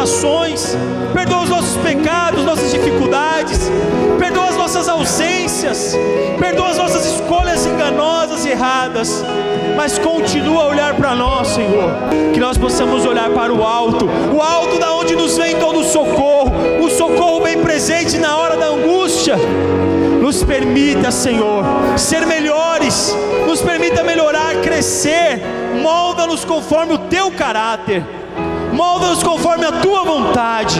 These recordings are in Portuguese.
limitações, perdoa os nossos pecados, nossas dificuldades, perdoa as nossas ausências, perdoa as nossas escolhas enganosas e erradas, mas continua a olhar para nós, Senhor, que nós possamos olhar para o alto da onde nos vem todo o socorro bem presente na hora da angústia. Nos permita, Senhor, ser melhores, nos permita melhorar, crescer, molda-nos conforme o Teu caráter, molda-nos conforme a Tua vontade,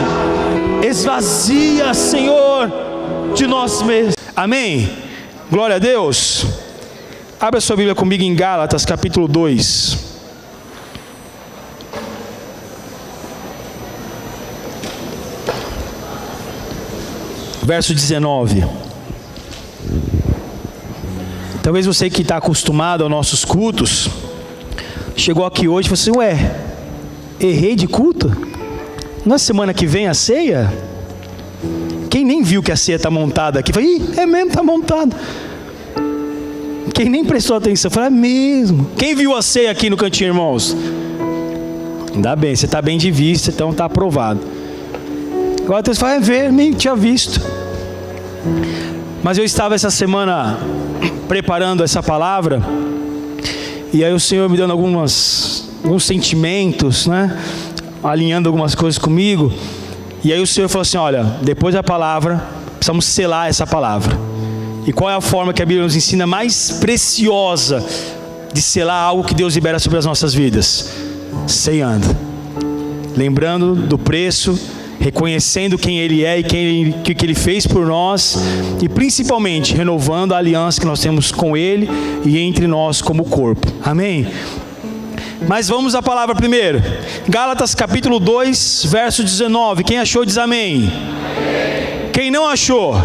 esvazia, Senhor, de nós mesmos. Amém? Glória a Deus. Abra sua Bíblia comigo em Gálatas capítulo 2. Verso 19. Talvez você que está acostumado aos nossos cultos, chegou aqui hoje e falou assim: ué, errei de culto? Na semana que vem a ceia? Quem nem viu que a ceia está montada aqui, falou: ih, é mesmo, está montada. Quem nem prestou atenção, falou: é mesmo. Quem viu a ceia aqui no cantinho, irmãos? Ainda bem, você está bem de vista, então está aprovado. Agora Deus fala: é ver, nem tinha visto. Mas eu estava essa semana preparando essa palavra, e aí o Senhor me dando alguns sentimentos, né? Alinhando algumas coisas comigo. E aí o Senhor falou assim: olha, depois da palavra, precisamos selar essa palavra. E qual é a forma que a Bíblia nos ensina mais preciosa de selar algo que Deus libera sobre as nossas vidas? Ceando, lembrando do preço, reconhecendo quem Ele é e o que Ele fez por nós, e principalmente renovando a aliança que nós temos com Ele e entre nós como corpo. Amém? Mas vamos à palavra primeiro. Gálatas capítulo 2, verso 19. Quem achou diz amém. Quem não achou?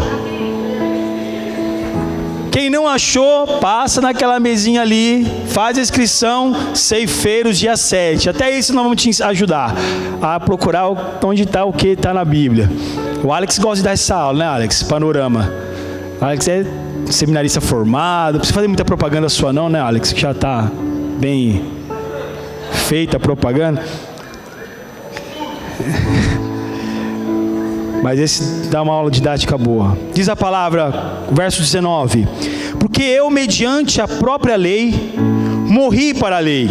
Quem não achou, passa naquela mesinha ali, faz a inscrição, Ceifeiros dia 7. Até isso nós vamos te ajudar a procurar onde está o que está na Bíblia. O Alex gosta de dar essa aula, né, Alex? Panorama. O Alex é seminarista formado, não precisa fazer muita propaganda sua não, né, Alex? Que já está bem feita a propaganda. Mas esse dá uma aula didática boa. Diz a palavra, verso 19: porque eu, mediante a própria lei, morri para a lei,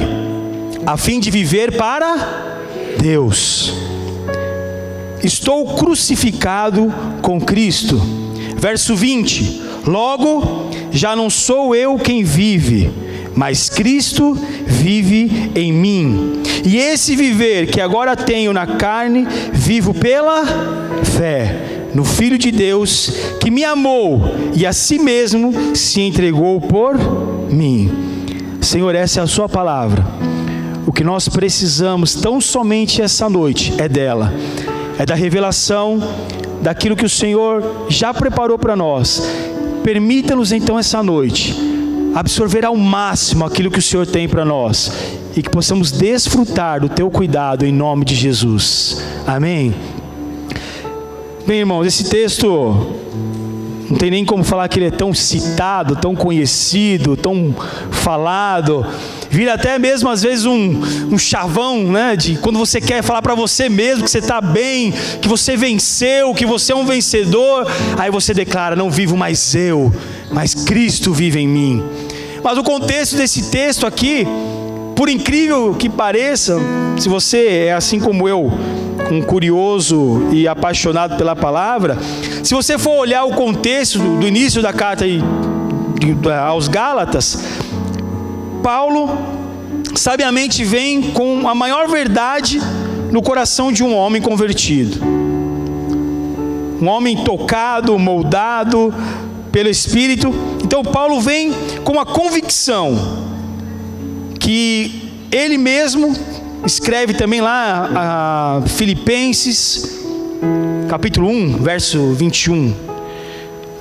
a fim de viver para Deus. Estou crucificado com Cristo. Verso 20: logo, já não sou eu quem vive, mas Cristo vive em mim. E esse viver que agora tenho na carne, vivo pela fé no Filho de Deus, que me amou e a si mesmo se entregou por mim. Senhor, essa é a sua palavra. O que nós precisamos tão somente essa noite é dela, é da revelação daquilo que o Senhor já preparou para nós. Permita-nos então essa noite absorver ao máximo aquilo que o Senhor tem para nós, e que possamos desfrutar do teu cuidado em nome de Jesus. Amém? Bem, irmãos, esse texto não tem nem como falar que ele é tão citado, tão conhecido, tão falado. Vira até mesmo às vezes um chavão, né? De quando você quer falar para você mesmo que você está bem, que você venceu, que você é um vencedor, aí você declara: não vivo mais eu, mas Cristo vive em mim. Mas o contexto desse texto aqui, por incrível que pareça, se você é assim como eu, um curioso e apaixonado pela palavra, se você for olhar o contexto do início da carta aos Gálatas, Paulo sabiamente vem com a maior verdade no coração de um homem convertido, um homem tocado, moldado pelo Espírito. Então Paulo vem com a convicção que ele mesmo escreve também lá a Filipenses capítulo 1, verso 21,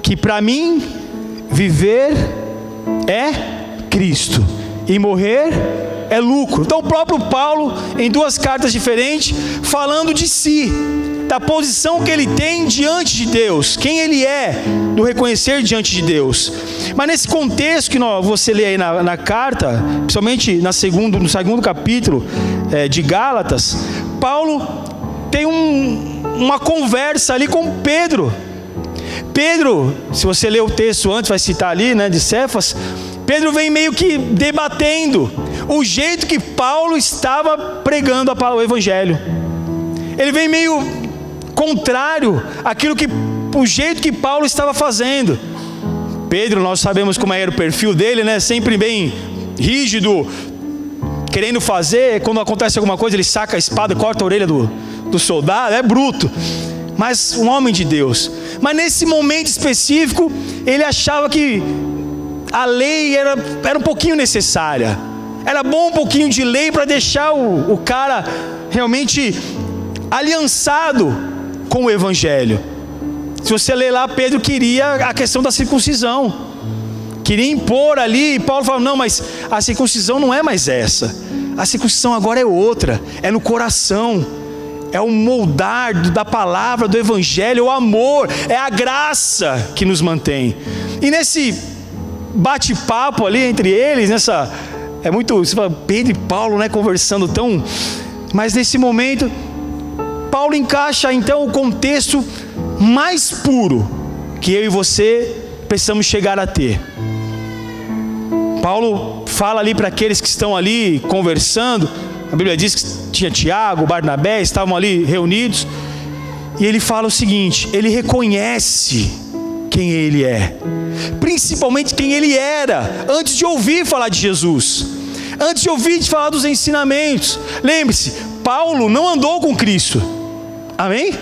que para mim viver é Cristo e morrer é lucro. Então o próprio Paulo, em duas cartas diferentes, falando de si, da posição que ele tem diante de Deus, quem ele é, do reconhecer diante de Deus. Mas nesse contexto que você lê aí na carta, principalmente no segundo capítulo de Gálatas, Paulo tem uma conversa ali com Pedro. Pedro, se você ler o texto antes, vai citar ali, né, de Cefas, Pedro vem meio que debatendo o jeito que Paulo estava pregando o evangelho. Ele vem meio contrário o jeito que Paulo estava fazendo. Pedro, nós sabemos como era o perfil dele, né, sempre bem rígido, querendo fazer, quando acontece alguma coisa, ele saca a espada, corta a orelha do soldado, é bruto, mas um homem de Deus. Mas nesse momento específico, ele achava que a lei era um pouquinho necessária, era bom um pouquinho de lei para deixar o cara realmente aliançado com o evangelho. Se você ler lá, Pedro queria a questão da circuncisão, queria impor ali, e Paulo falou, não, mas a circuncisão não é mais essa, a circuncisão agora é outra, é no coração, é o moldar da palavra, do evangelho, o amor, é a graça que nos mantém. E nesse bate-papo ali entre eles, é muito, você fala, Pedro e Paulo, né, conversando mas nesse momento, Paulo encaixa então o contexto mais puro que eu e você precisamos chegar a ter. Paulo fala ali para aqueles que estão ali conversando, a Bíblia diz que tinha Tiago, Barnabé, estavam ali reunidos, e ele fala o seguinte, ele reconhece quem ele é, principalmente quem ele era, antes de ouvir falar de Jesus, antes de ouvir falar dos ensinamentos. Lembre-se, Paulo não andou com Cristo, amém?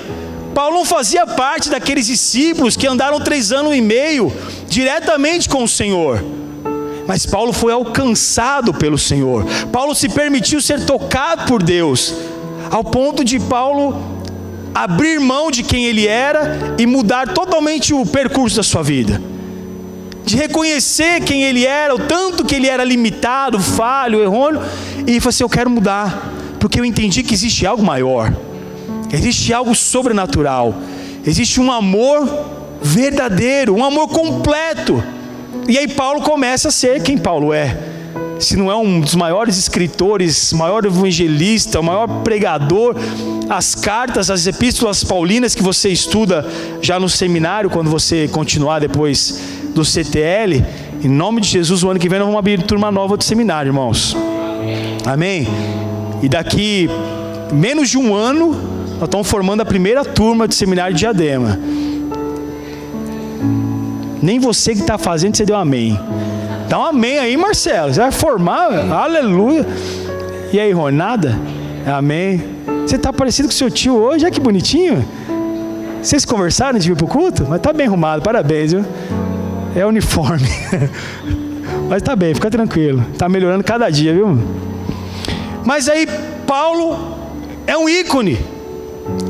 Paulo não fazia parte daqueles discípulos que andaram 3 anos e meio diretamente com o Senhor, mas Paulo foi alcançado pelo Senhor. Paulo se permitiu ser tocado por Deus, ao ponto de Paulo abrir mão de quem ele era e mudar totalmente o percurso da sua vida, de reconhecer quem ele era, o tanto que ele era limitado, falho, errôneo, e falou assim, eu quero mudar, porque eu entendi que existe algo maior, existe algo sobrenatural, existe um amor verdadeiro, um amor completo. E aí Paulo começa a ser quem Paulo é. Se não é um dos maiores escritores, maior evangelista, o maior pregador, as cartas, as epístolas paulinas que você estuda já no seminário, quando você continuar depois do CTL, em nome de Jesus, o ano que vem nós vamos abrir turma nova do seminário, irmãos. Amém? E daqui menos de um ano, nós estamos formando a primeira turma do seminário de Diadema. Nem você que está fazendo, você deu amém. Dá um amém aí, Marcelo. Você vai formar, aleluia. E aí, Rony, nada? Amém. Você está parecido com o seu tio hoje, olha que bonitinho. Vocês conversaram de vir para o culto? Mas está bem arrumado, parabéns, viu? É uniforme. Mas está bem, fica tranquilo. Está melhorando cada dia, viu? Mas aí, Paulo é um ícone.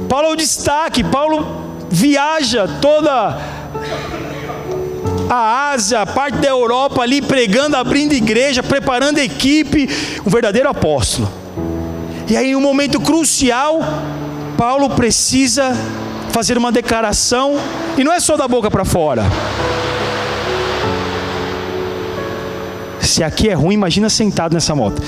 Paulo é o destaque. Paulo viaja toda a Ásia, a parte da Europa ali, pregando, abrindo igreja, preparando equipe, um verdadeiro apóstolo. E aí, em um momento crucial, Paulo precisa fazer uma declaração, e não é só da boca para fora. Se aqui é ruim, imagina sentado nessa moto.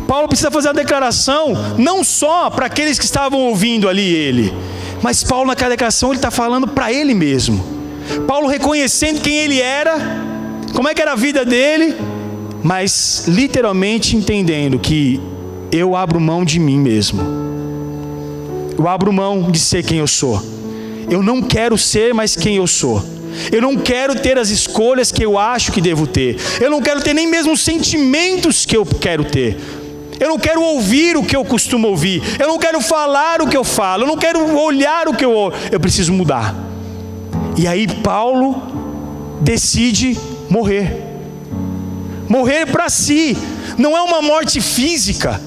Paulo precisa fazer uma declaração, não só para aqueles que estavam ouvindo ali ele, mas Paulo naquela declaração, ele está falando para ele mesmo. Paulo reconhecendo quem ele era, como é que era a vida dele, mas literalmente entendendo que eu abro mão de mim mesmo, eu abro mão de ser quem eu sou, eu não quero ser mais quem eu sou, eu não quero ter as escolhas que eu acho que devo ter, eu não quero ter nem mesmo os sentimentos que eu quero ter, eu não quero ouvir o que eu costumo ouvir, eu não quero falar o que eu falo, eu não quero olhar o que eu preciso mudar. E aí Paulo decide morrer para si, não é uma morte física.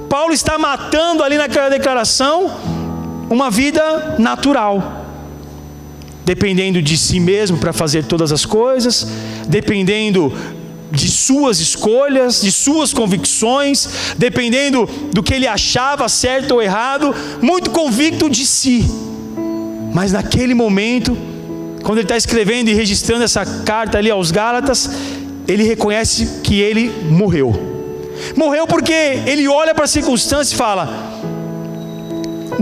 Paulo está matando ali naquela declaração uma vida natural, dependendo de si mesmo para fazer todas as coisas, dependendo de suas escolhas, de suas convicções, dependendo do que ele achava certo ou errado, muito convicto de si. Mas naquele momento, quando ele está escrevendo e registrando essa carta ali aos Gálatas, ele reconhece que ele morreu porque ele olha para a circunstância e fala,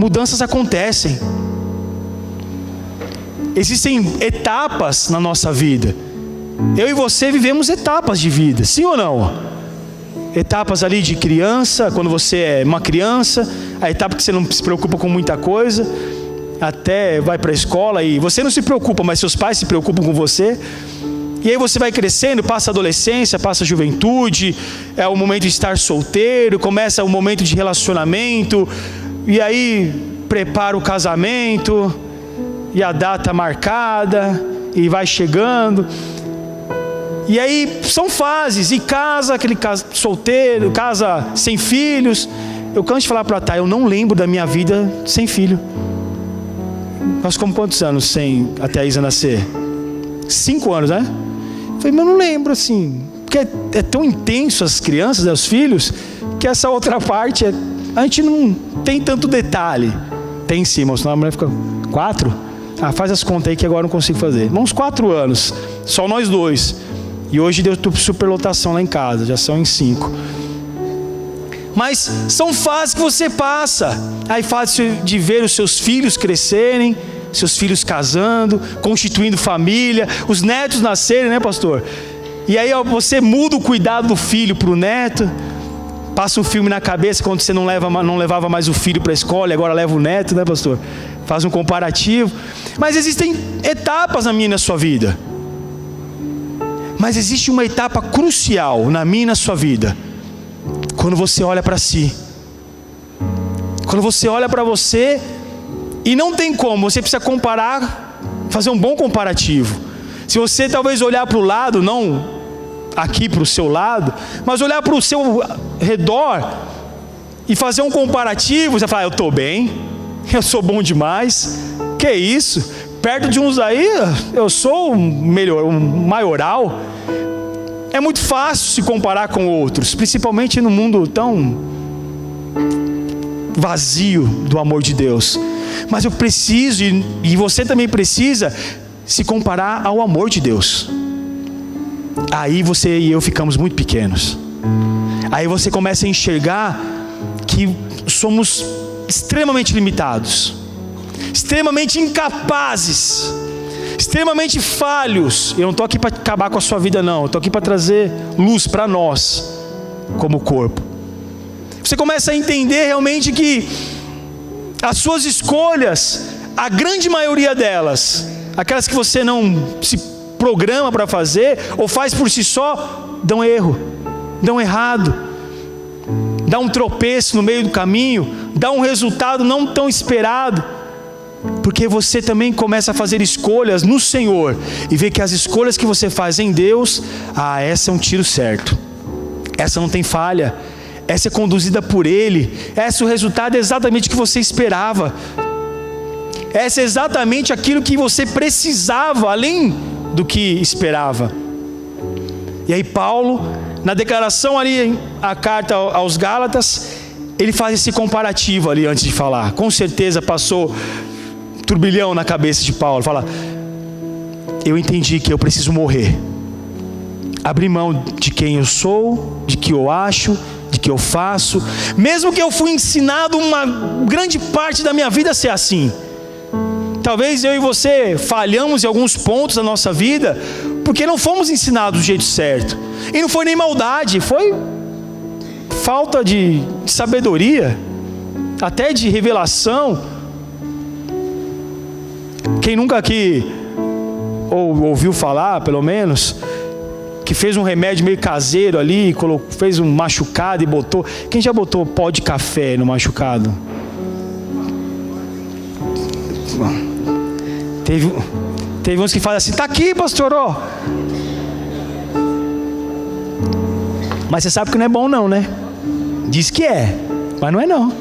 mudanças acontecem. Existem etapas na nossa vida. Eu e você vivemos etapas de vida, sim ou não? Etapas ali de criança, quando você é uma criança, a etapa que você não se preocupa com muita coisa, até vai para a escola e você não se preocupa, mas seus pais se preocupam com você. E aí você vai crescendo, passa a adolescência, passa a juventude, é o momento de estar solteiro, começa o momento de relacionamento, e aí prepara o casamento, e a data marcada, e vai chegando. E aí são fases, e casa, aquele casa solteiro, casa sem filhos. Eu canso de falar para a Thay, eu não lembro da minha vida sem filho. Nós ficamos quantos anos sem até a Isa nascer? 5 anos, né? Eu falei, mas eu não lembro assim, porque é tão intenso as crianças, né, os filhos, que essa outra parte, a gente não tem tanto detalhe. Tem sim, mas senão a mulher fica 4? Faz as contas aí que agora eu não consigo fazer. Uns 4 anos, só nós dois. E hoje deu superlotação lá em casa, já são em 5. Mas são fases que você passa. Aí fase de ver os seus filhos crescerem, seus filhos casando, constituindo família, os netos nascerem, né, pastor? E aí você muda o cuidado do filho para o neto. Passa um filme na cabeça quando você não levava mais o filho para a escola e agora leva o neto, né, pastor? Faz um comparativo. Mas existem etapas na minha e na sua vida. Mas existe uma etapa crucial na minha e na sua vida. Quando você olha para si. Quando você olha para você e não tem como, você precisa comparar, fazer um bom comparativo. Se você talvez olhar para o lado, não aqui para o seu lado, mas olhar para o seu redor e fazer um comparativo, você vai falar, eu estou bem, eu sou bom demais, que isso? Perto de uns aí, eu sou um maioral. É muito fácil se comparar com outros, principalmente no mundo tão vazio do amor de Deus. Mas eu preciso, e você também precisa, se comparar ao amor de Deus. Aí você e eu ficamos muito pequenos. Aí você começa a enxergar que somos extremamente limitados, extremamente incapazes, extremamente falhos. Eu não estou aqui para acabar com a sua vida não, eu estou aqui para trazer luz para nós, como corpo. Você começa a entender realmente que as suas escolhas, a grande maioria delas, aquelas que você não se programa para fazer, ou faz por si só, dão erro, dão errado, dá um tropeço no meio do caminho, dá um resultado não tão esperado, porque você também começa a fazer escolhas no Senhor, e vê que as escolhas que você faz em Deus, essa é um tiro certo, essa não tem falha, essa é conduzida por Ele, esse é o resultado exatamente que você esperava, essa é exatamente aquilo que você precisava, além do que esperava. E aí Paulo, na declaração ali, a carta aos Gálatas, ele faz esse comparativo ali antes de falar. Com certeza passou turbilhão na cabeça de Paulo. Fala, eu entendi que eu preciso morrer. Abrir mão de quem eu sou, de que eu acho, de que eu faço. Mesmo que eu fui ensinado uma grande parte da minha vida a ser assim. Talvez eu e você falhamos em alguns pontos da nossa vida, porque não fomos ensinados do jeito certo. E não foi nem maldade, foi falta de sabedoria, até de revelação. Quem nunca aqui ouviu falar, pelo menos, que fez um remédio meio caseiro ali, fez um machucado e botou... Quem já botou pó de café no machucado? Teve uns que fazem assim, tá aqui, pastor, ó. Mas você sabe que não é bom não, né? Diz que é, mas não é não.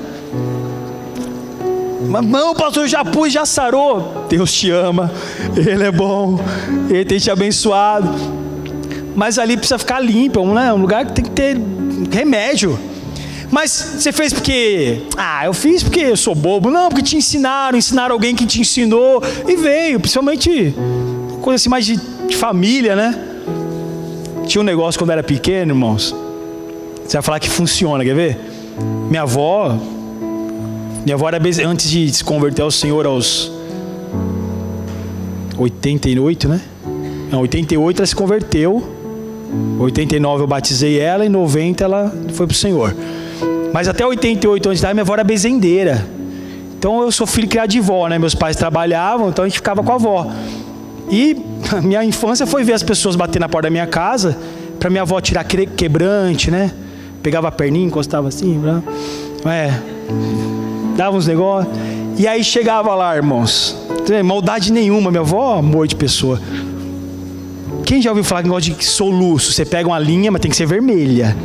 Mas não, pastor, já pus, já sarou. Deus te ama, Ele é bom, Ele tem te abençoado. Mas ali precisa ficar limpo, né? Um lugar que tem que ter remédio. Mas você fez porque... eu fiz porque eu sou bobo. Não, porque te ensinaram alguém que te ensinou. E veio, principalmente coisa assim mais de família, né? Tinha um negócio quando eu era pequeno, irmãos. Você vai falar que funciona, quer ver? Minha avó Minha avó era antes de se converter ao Senhor aos 88, né? Não, 88 ela se converteu. 89 eu batizei ela, em 90 ela foi pro Senhor. Mas até 88 anos de idade minha avó era bezendeira. Então eu sou filho criado de vó, né? Meus pais trabalhavam, então a gente ficava com a avó. E a minha infância foi ver as pessoas bater na porta da minha casa para minha avó tirar quebrante, né? Pegava a perninha, encostava assim, dava uns negócios. E aí chegava lá, irmãos, maldade nenhuma, minha avó, amor de pessoa. Quem já ouviu falar que negócio de soluço? Você pega uma linha, mas tem que ser vermelha.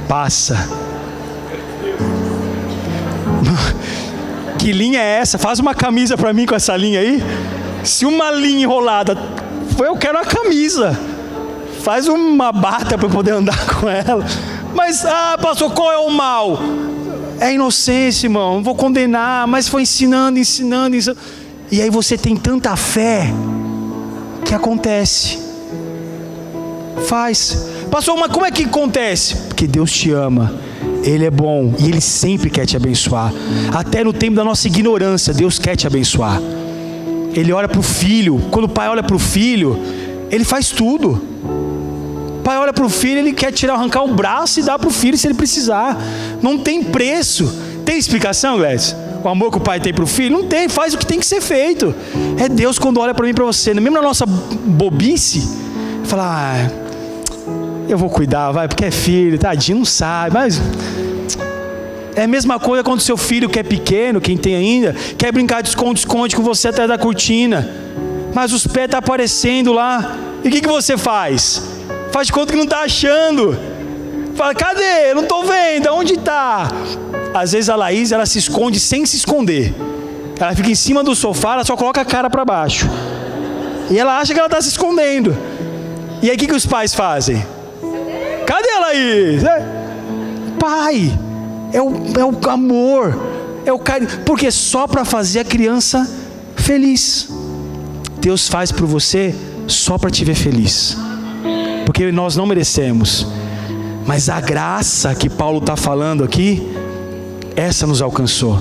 Passa. Que linha é essa? Faz uma camisa pra mim com essa linha aí. Se uma linha enrolada, eu quero a camisa. Faz uma bata para eu poder andar com ela. Mas, pastor, qual é o mal? É inocência, irmão. Não vou condenar, mas foi ensinando. E aí você tem tanta fé que acontece. Faz. Pastor, mas como é que acontece? Porque Deus te ama. Ele é bom e Ele sempre quer te abençoar. Até no tempo da nossa ignorância, Deus quer te abençoar. Ele olha para o filho. Quando o pai olha para o filho, ele faz tudo. O pai olha para o filho, ele quer arrancar o braço e dar para o filho se ele precisar. Não tem preço. Tem explicação, Gladys? O amor que o pai tem para o filho? Não tem, faz o que tem que ser feito. É Deus quando olha para mim e para você. Mesmo na nossa bobice, fala, eu vou cuidar, porque é filho, tadinho, não sabe, mas... É a mesma coisa quando seu filho que é pequeno, quem tem ainda, quer brincar de esconde-esconde com você atrás da cortina, mas os pés estão aparecendo lá. E o que você faz? Faz de conta que não está achando. Fala, cadê? Não estou vendo, onde está? Às vezes a Laís, ela se esconde sem se esconder. Ela fica em cima do sofá, ela só coloca a cara para baixo. E ela acha que ela está se escondendo. E aí o que os pais fazem? Cadê a Laís? Pai... É o amor, é o carinho, porque só para fazer a criança feliz. Deus faz por você só para te ver feliz, porque nós não merecemos, mas a graça que Paulo está falando aqui, essa nos alcançou.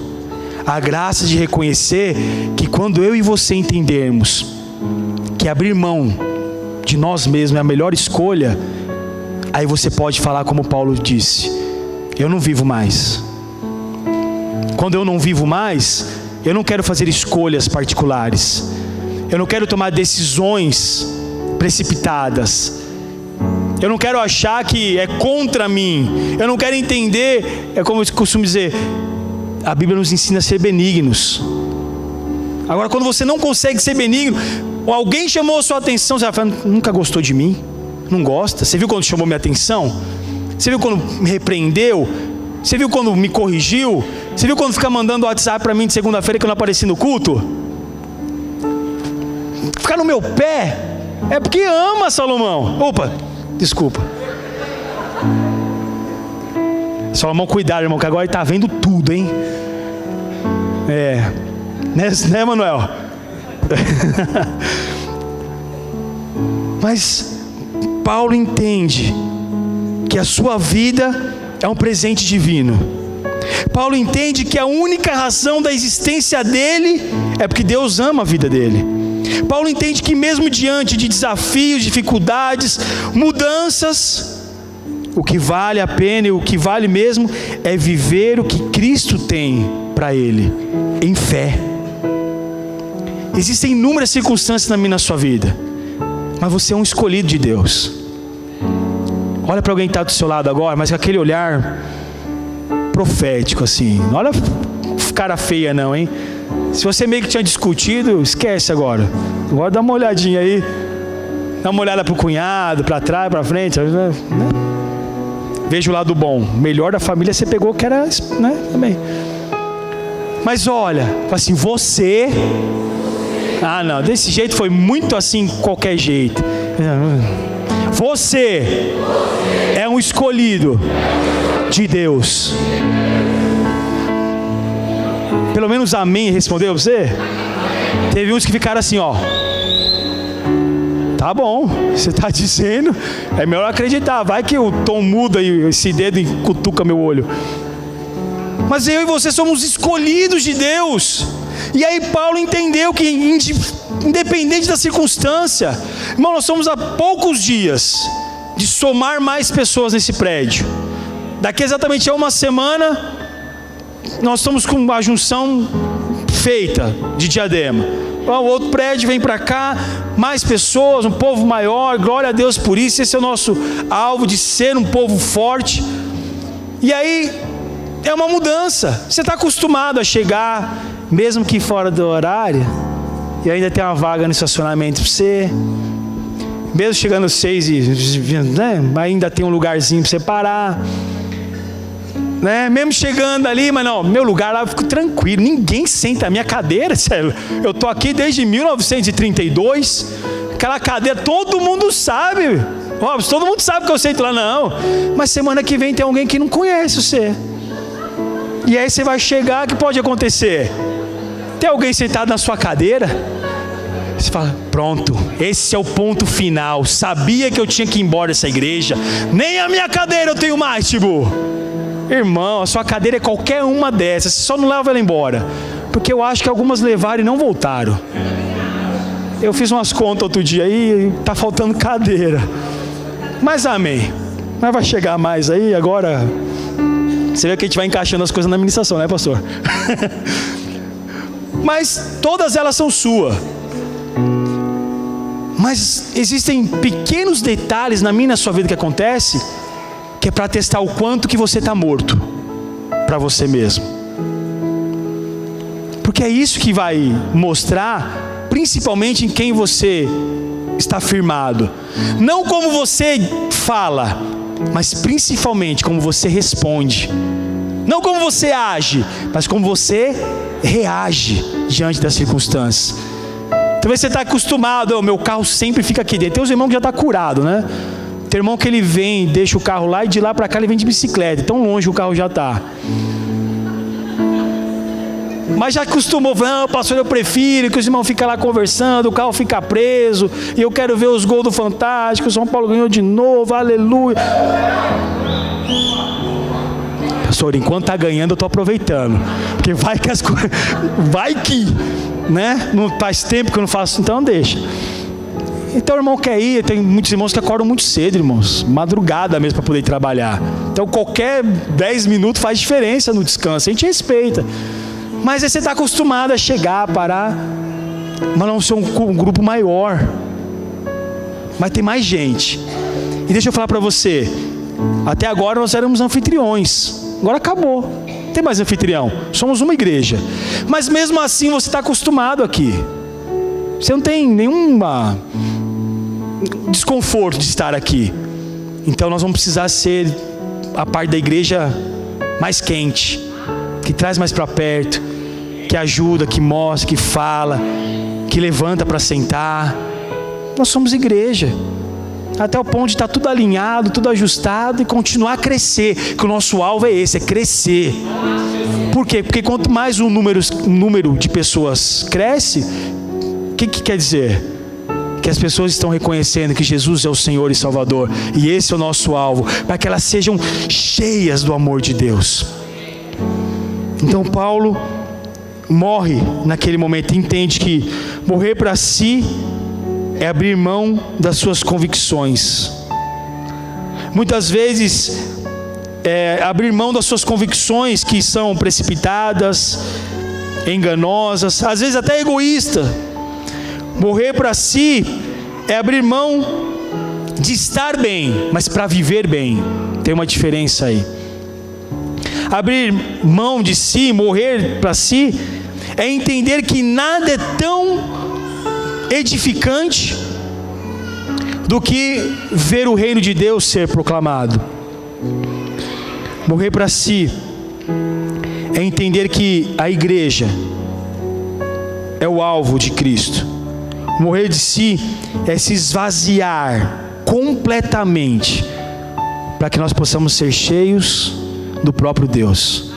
A graça de reconhecer que quando eu e você entendermos que abrir mão de nós mesmos é a melhor escolha, aí você pode falar como Paulo disse: eu não vivo mais. Quando eu não vivo mais, eu não quero fazer escolhas particulares. Eu não quero tomar decisões precipitadas. Eu não quero achar que é contra mim. Eu não quero entender, é como eu costumo dizer, a Bíblia nos ensina a ser benignos. Agora, quando você não consegue ser benigno, ou alguém chamou a sua atenção, você vai falar, nunca gostou de mim? Não gosta? Você viu quando chamou minha atenção? Você viu quando me repreendeu? Você viu quando me corrigiu? Você viu quando fica mandando WhatsApp para mim de segunda-feira que eu não apareci no culto? Ficar no meu pé? É porque ama, Salomão. Opa, desculpa. Salomão, cuidado, irmão, que agora ele está vendo tudo, hein? Né, Manuel? Mas Paulo entende que a sua vida é um presente divino. Paulo entende que a única razão da existência dele é porque Deus ama a vida dele. Paulo entende que mesmo diante de desafios, dificuldades, mudanças, o que vale a pena e o que vale mesmo é viver o que Cristo tem para ele, em fé. Existem inúmeras circunstâncias na minha e na sua vida, mas você é um escolhido de Deus. Olha para alguém que está do seu lado agora, mas com aquele olhar profético assim. Não olha cara feia não, hein? Se você meio que tinha discutido, esquece agora. Agora dá uma olhadinha aí. Dá uma olhada para o cunhado, para trás, para frente. Né? Veja o lado bom. Melhor da família você pegou que era, né? Também. Mas olha, assim, você... Ah não, desse jeito foi muito assim, qualquer jeito. Você é um escolhido de Deus. Pelo menos amém respondeu você? Teve uns que ficaram assim, ó. Tá bom, você está dizendo, é melhor acreditar. Vai que o tom muda e esse dedo cutuca meu olho. Mas eu e você somos escolhidos de Deus. E aí Paulo entendeu que independente da circunstância, irmão, nós somos há poucos dias de somar mais pessoas nesse prédio. Daqui exatamente a uma semana, nós estamos com uma junção feita de Diadema. O outro prédio vem para cá, mais pessoas, um povo maior, glória a Deus por isso. Esse é o nosso alvo, de ser um povo forte. E aí, é uma mudança. Você está acostumado a chegar, mesmo que fora do horário, e ainda tem uma vaga no estacionamento para você. Mesmo chegando às 6 né, ainda tem um lugarzinho para você parar. Né? Mesmo chegando ali, mas não, meu lugar lá eu fico tranquilo, ninguém senta na minha cadeira, sério. Eu estou aqui desde 1932, aquela cadeira, todo mundo sabe, óbvio, todo mundo sabe que eu sento lá, não. Mas semana que vem tem alguém que não conhece você, e aí você vai chegar, o que pode acontecer? Tem alguém sentado na sua cadeira, você fala, pronto, esse é o ponto final, sabia que eu tinha que ir embora dessa igreja, nem a minha cadeira eu tenho mais, tipo. Irmão, a sua cadeira é qualquer uma dessas, você só não leva ela embora, porque eu acho que algumas levaram e não voltaram. Eu fiz umas contas outro dia aí, está faltando cadeira, mas amém, mas vai chegar mais aí. Agora, você vê que a gente vai encaixando as coisas na administração, né, pastor? Mas todas elas são suas. Mas existem pequenos detalhes na minha e na sua vida que acontece, que é para testar o quanto que você está morto para você mesmo. Porque é isso que vai mostrar, principalmente em quem você está firmado. Não como você fala, mas principalmente como você responde. Não como você age, mas como você reage diante das circunstâncias. Talvez você está acostumado, o meu carro sempre fica aqui dentro. Tem uns irmãos que já estão curados, né? Tem irmão que ele vem, deixa o carro lá, e de lá para cá ele vem de bicicleta, tão longe o carro já está. Mas já acostumou, não, pastor, eu prefiro que os irmãos ficam lá conversando, o carro fica preso, e eu quero ver os gols do Fantástico, o São Paulo ganhou de novo, aleluia. Pastor, enquanto está ganhando eu estou aproveitando, porque vai que as coisas, vai que, né? Não faz tempo que eu não faço, então deixa. Então o irmão quer ir, tem muitos irmãos que acordam muito cedo, irmãos, madrugada mesmo para poder trabalhar. Então qualquer 10 minutos faz diferença no descanso, a gente respeita. Mas aí você está acostumado a chegar, parar, mas não ser um grupo maior. Mas tem mais gente. E deixa eu falar para você, até agora nós éramos anfitriões, agora acabou, não tem mais anfitrião, somos uma igreja. Mas mesmo assim você está acostumado aqui. Você não tem nenhuma desconforto de estar aqui. Então nós vamos precisar ser a parte da igreja mais quente, que traz mais para perto, que ajuda, que mostra, que fala, que levanta para sentar. Nós somos igreja, até o ponto de estar tudo alinhado, tudo ajustado e continuar a crescer, que o nosso alvo é esse, é crescer. Por quê? Porque quanto mais o número de pessoas cresce, o que quer dizer? Que as pessoas estão reconhecendo que Jesus é o Senhor e Salvador, e esse é o nosso alvo, para que elas sejam cheias do amor de Deus. Então Paulo morre naquele momento, entende que morrer para si é abrir mão das suas convicções. Muitas vezes abrir mão das suas convicções, que são precipitadas, enganosas, às vezes até egoísta. Morrer para si é abrir mão de estar bem, mas para viver bem. Tem uma diferença aí. Abrir mão de si, morrer para si, é entender que nada é tão edificante do que ver o reino de Deus ser proclamado. Morrer para si é entender que a igreja é o alvo de Cristo. Morrer de si é se esvaziar completamente, para que nós possamos ser cheios do próprio Deus.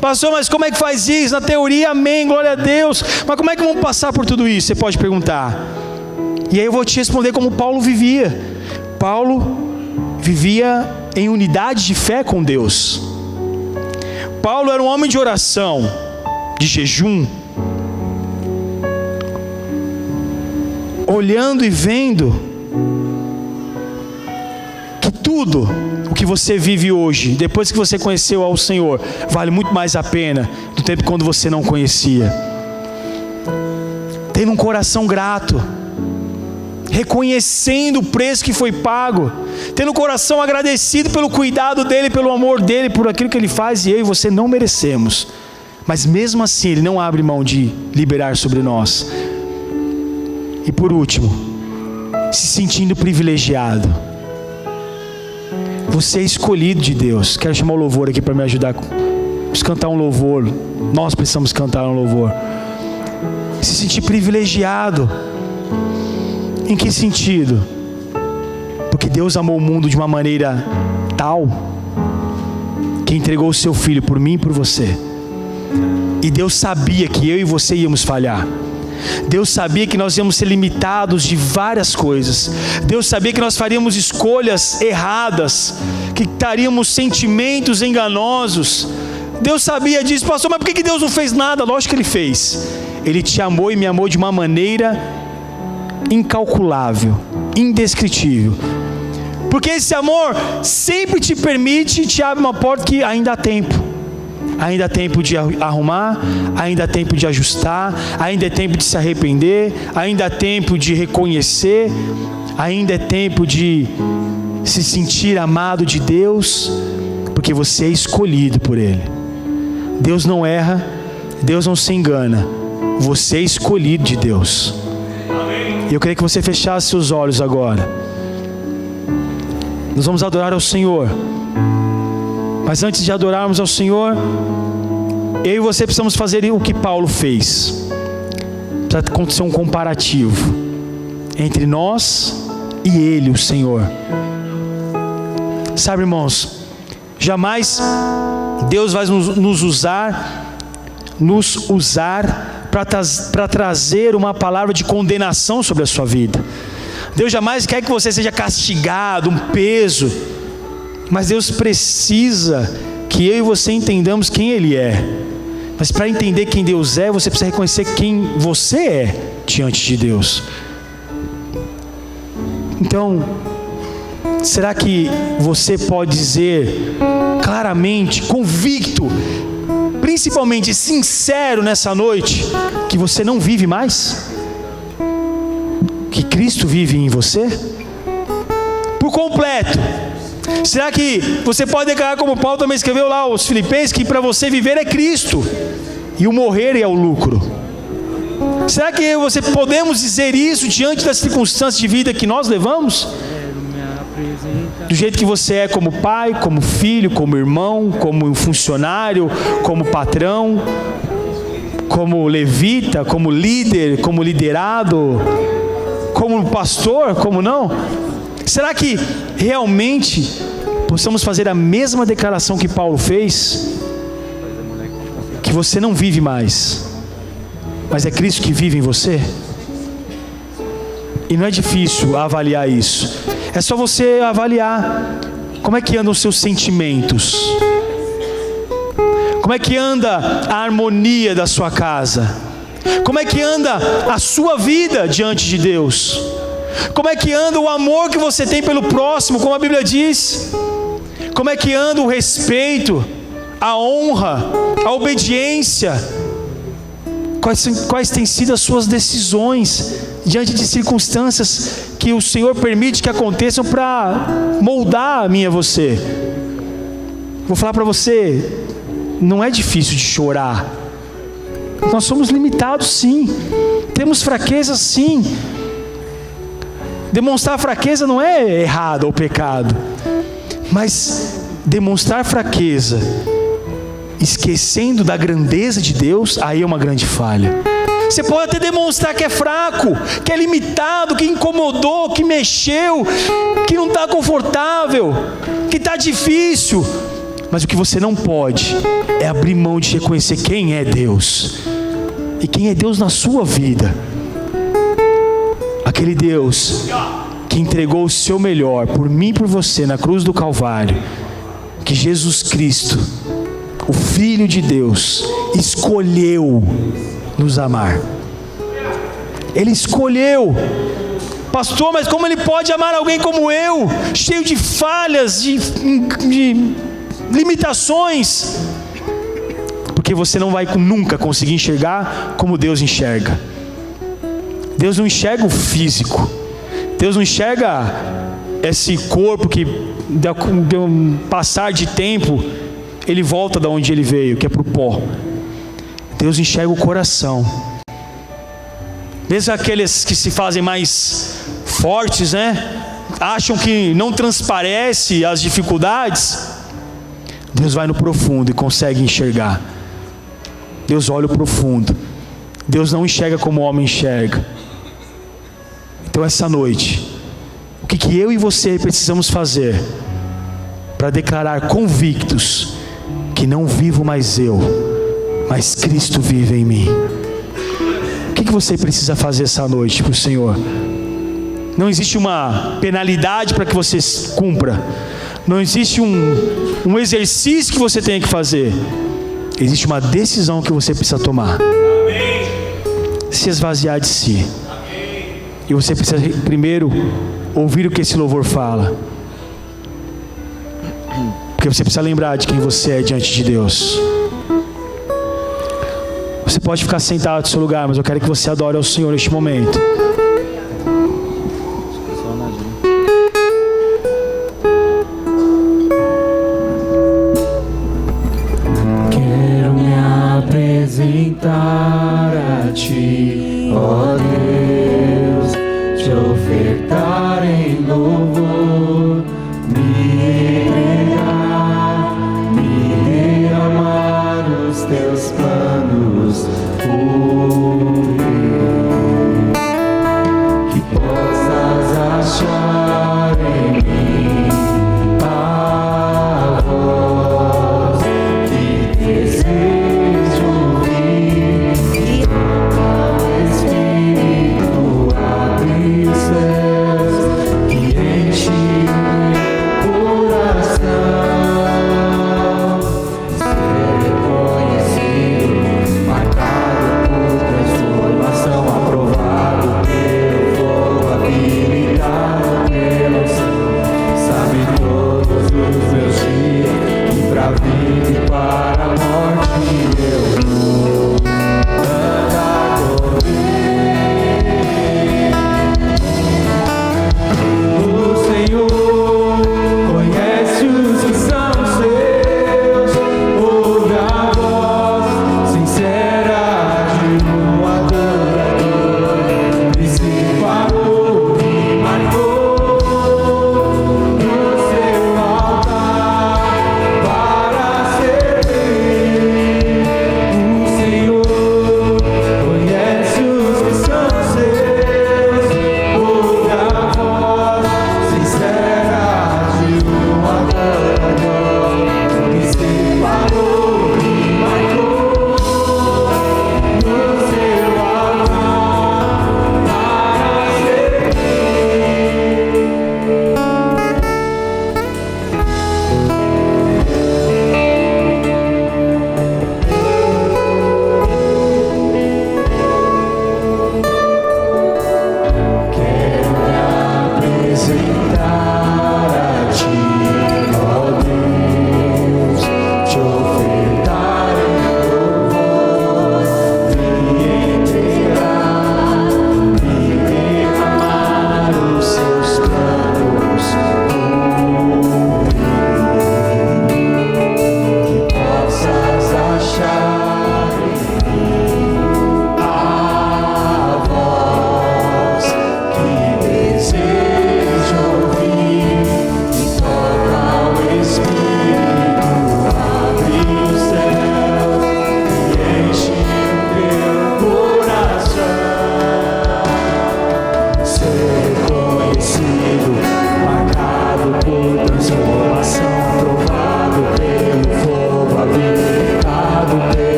Pastor, mas como é que faz isso? Na teoria, amém, glória a Deus. Mas como é que vamos passar por tudo isso? Você pode perguntar. E aí eu vou te responder como Paulo vivia. Paulo vivia em unidade de fé com Deus. Paulo era um homem de oração, de jejum, olhando e vendo que tudo o que você vive hoje, depois que você conheceu ao Senhor, vale muito mais a pena do tempo quando você não conhecia. Tendo um coração grato, reconhecendo o preço que foi pago, tendo o coração agradecido pelo cuidado dele, pelo amor dele, por aquilo que ele faz, e eu e você não merecemos, mas mesmo assim ele não abre mão de liberar sobre nós. E por último, se sentindo privilegiado. Você é escolhido de Deus. Quero chamar o louvor aqui para me ajudar. Vamos cantar um louvor. Nós precisamos cantar um louvor. Se sentir privilegiado. Em que sentido? Porque Deus amou o mundo de uma maneira tal que entregou o seu Filho por mim e por você. E Deus sabia que eu e você íamos falhar. Deus sabia que nós íamos ser limitados de várias coisas. Deus sabia que nós faríamos escolhas erradas, que teríamos sentimentos enganosos. Deus sabia disso. Pastor, mas por que Deus não fez nada? Lógico que Ele fez. Ele te amou e me amou de uma maneira incalculável, indescritível. Porque esse amor sempre te permite e te abre uma porta que ainda há tempo. Ainda há tempo de arrumar, ainda há tempo de ajustar, ainda é tempo de se arrepender, ainda há tempo de reconhecer, ainda é tempo de se sentir amado de Deus, porque você é escolhido por Ele. Deus não erra, Deus não se engana, você é escolhido de Deus. E eu queria que você fechasse seus olhos agora. Nós vamos adorar ao Senhor. Mas antes de adorarmos ao Senhor, eu e você precisamos fazer o que Paulo fez. Precisa acontecer um comparativo entre nós e Ele, o Senhor. Sabe, irmãos, jamais Deus vai nos usar para trazer uma palavra de condenação sobre a sua vida. Deus jamais quer que você seja castigado, um peso. Mas Deus precisa que eu e você entendamos quem Ele é. Mas para entender quem Deus é, você precisa reconhecer quem você é diante de Deus. Então, será que você pode dizer claramente, convicto, principalmente sincero nessa noite, que você não vive mais? Que Cristo vive em você? Por completo. Será que você pode declarar, como Paulo também escreveu lá aos Filipenses, que para você viver é Cristo e o morrer é o lucro? Será que você podemos dizer isso diante das circunstâncias de vida que nós levamos? Do jeito que você é, como pai, como filho, como irmão, como funcionário, como patrão, como levita, como líder, como liderado, como pastor, como não? Será que realmente possamos fazer a mesma declaração que Paulo fez? Que você não vive mais, mas é Cristo que vive em você? E não é difícil avaliar isso. É só você avaliar como é que andam os seus sentimentos. Como é que anda a harmonia da sua casa? Como é que anda a sua vida diante de Deus? Como é que anda o amor que você tem pelo próximo, como a Bíblia diz? Como é que anda o respeito, a honra, a obediência? Quais têm sido as suas decisões diante de circunstâncias que o Senhor permite que aconteçam para moldar a mim e a você? Vou falar para você, não é difícil de chorar. Nós somos limitados, sim. Temos fraquezas, sim. Demonstrar fraqueza não é errado ou pecado, mas demonstrar fraqueza esquecendo da grandeza de Deus, aí é uma grande falha. Você pode até demonstrar que é fraco, que é limitado, que incomodou, que mexeu, que não está confortável, que está difícil, mas o que você não pode é abrir mão de reconhecer quem é Deus e quem é Deus na sua vida. aquele Deus que entregou o seu melhor por mim e por você na cruz do Calvário, que Jesus Cristo, o Filho de Deus, escolheu nos amar. Ele escolheu. Pastor, mas como Ele pode amar alguém como eu, cheio de falhas, de limitações? Porque você não vai nunca conseguir enxergar como Deus enxerga. Deus não enxerga o físico. Deus não enxerga esse corpo que, de um passar de tempo, ele volta de onde ele veio, que é para o pó. Deus enxerga o coração. Mesmo aqueles que se fazem mais fortes, né? Acham que não transparece as dificuldades. Deus vai no profundo e consegue enxergar. Deus olha o profundo. Deus não enxerga como o homem enxerga. Então essa noite, o que eu e você precisamos fazer para declarar convictos que não vivo mais eu, mas Cristo vive em mim? O que você precisa fazer essa noite para o Senhor? Não existe uma penalidade para que você cumpra. Não existe um exercício que você tenha que fazer. Existe uma decisão que você precisa tomar. Se esvaziar de si. E você precisa primeiro ouvir o que esse louvor fala. Porque você precisa lembrar de quem você é diante de Deus. Você pode ficar sentado no seu lugar, mas eu quero que você adore ao Senhor neste momento. Quero me apresentar a Ti, ó Deus, te ofertar em louvor, me entregar, me derramar os Teus planos por mim.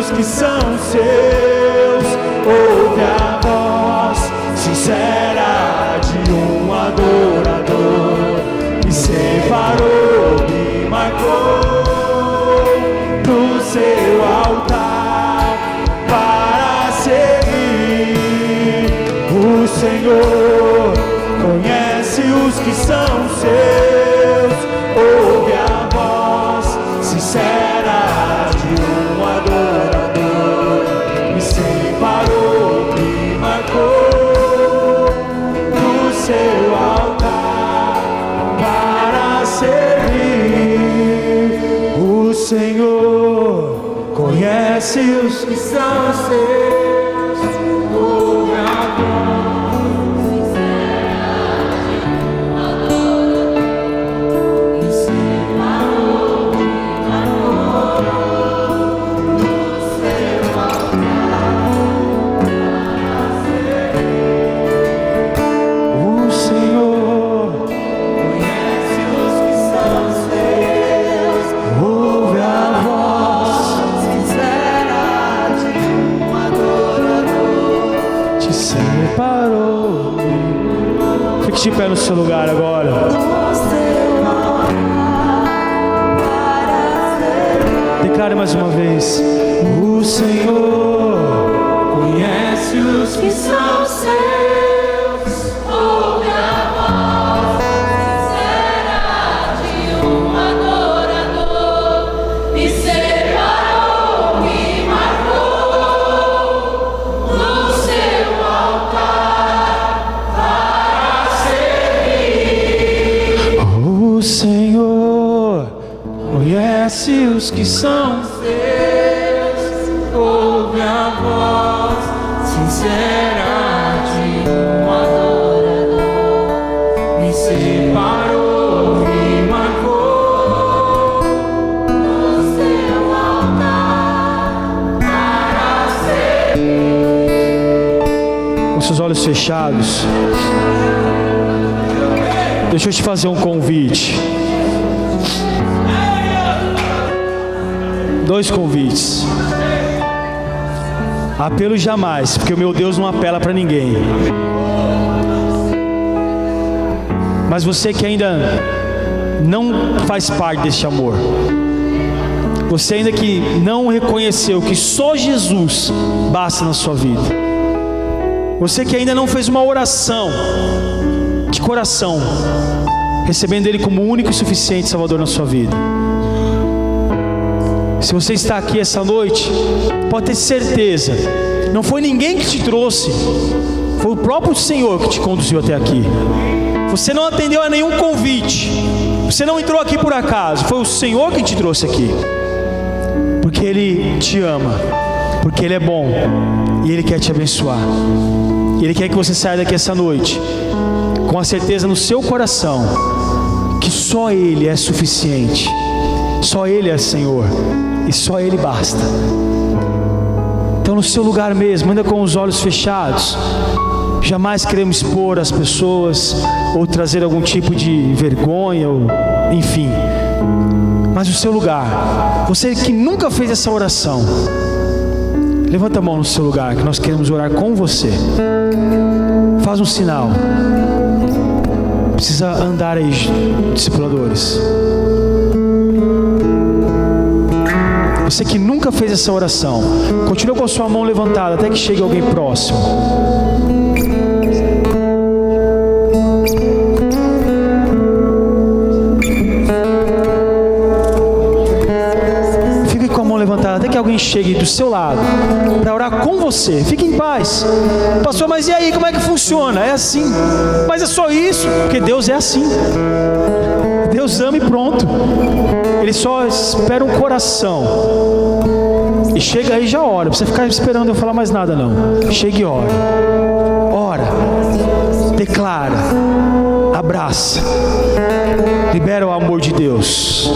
os que são seus. Ouve a voz sincera de um adorador. Me separou, me marcou no seu altar para servir. O Senhor conhece os que são seus. Ouve a voz sincera de um adorador. Me separou, me marcou no seu altar para servir. O Senhor conhece os que são seus. Ouve a voz sincera de um adorador. Me separou, me marcou no seu altar para servir. O Senhor conhece os que são seus. Ouve a voz sincera de um adorador. Te separou. Fique de pé no seu lugar agora. Declare mais uma vez. O Senhor conhece os que são seus. Ouve a voz sincera de um adorador. Me separou, me marcou no seu altar para servir. O Senhor conhece os que são seus. Ouve a voz sincera de um adorador. Me separou, me marcou No seu altar para servir. com seus olhos fechados. Deixa eu te fazer um convite. 2 convites. Apelo jamais, porque o meu Deus não apela para ninguém. Mas você que ainda não faz parte deste amor, você ainda que não reconheceu que só Jesus basta na sua vida, você que ainda não fez uma oração de coração, recebendo Ele como único e suficiente Salvador na sua vida. Se você está aqui essa noite, pode ter certeza, não foi ninguém que te trouxe, foi o próprio Senhor que te conduziu até aqui. Você não atendeu a nenhum convite, você não entrou aqui por acaso, foi o Senhor que te trouxe aqui, porque Ele te ama, porque Ele é bom e Ele quer te abençoar. Ele quer que você saia daqui essa noite com a certeza no seu coração que só Ele é suficiente, só Ele é Senhor e só Ele basta. Então, no seu lugar mesmo, ainda com os olhos fechados, jamais queremos expor as pessoas ou trazer algum tipo de vergonha, ou enfim. Mas no seu lugar, você que nunca fez essa oração, levanta a mão no seu lugar, que nós queremos orar com você. Faz um sinal. Precisa andar aí, discipuladores. Você que nunca fez essa oração, continua com a sua mão levantada até que chegue alguém próximo. Fique com a mão levantada até que alguém chegue do seu lado para orar com você. Fique em paz. Pastor, mas e aí, como é que funciona? É assim. Mas é só isso, porque Deus é assim. Deus ama e pronto. Ele só espera um coração. E chega aí e já ora. Não precisa ficar esperando eu falar mais nada não. Chega e ora. Ora. Declara. Abraça. Libera o amor de Deus.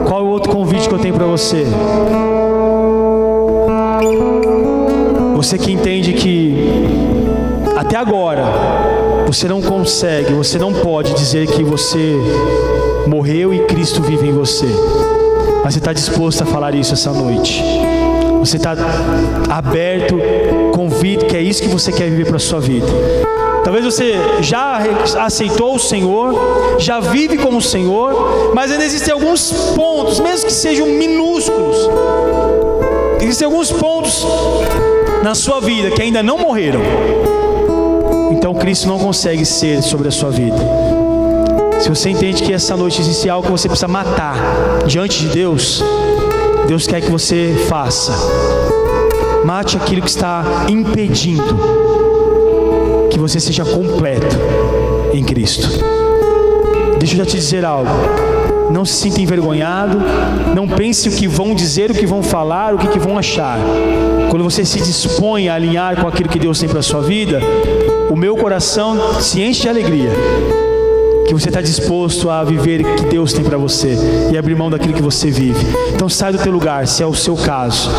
Qual é o outro convite que eu tenho para você? Você que entende que até agora você não consegue, você não pode dizer que você morreu e Cristo vive em você. Mas você está disposto a falar isso essa noite? Você está aberto, convicto que é isso que você quer viver para a sua vida? Talvez você já aceitou o Senhor, já vive com o Senhor, mas ainda existem alguns pontos, mesmo que sejam minúsculos, existem alguns pontos na sua vida que ainda não morreram. Então Cristo não consegue ser sobre a sua vida. Se você entende que essa noite existe algo que você precisa matar diante de Deus, Deus quer que você faça. Mate aquilo que está impedindo que você seja completo em Cristo. Deixa eu já te dizer algo. Não se sinta envergonhado. Não pense o que vão dizer, o que vão falar, o que vão achar. Quando você se dispõe a alinhar com aquilo que Deus tem para a sua vida, o meu coração se enche de alegria, que você está disposto a viver o que Deus tem para você e abrir mão daquilo que você vive. Então sai do teu lugar, se é o seu caso.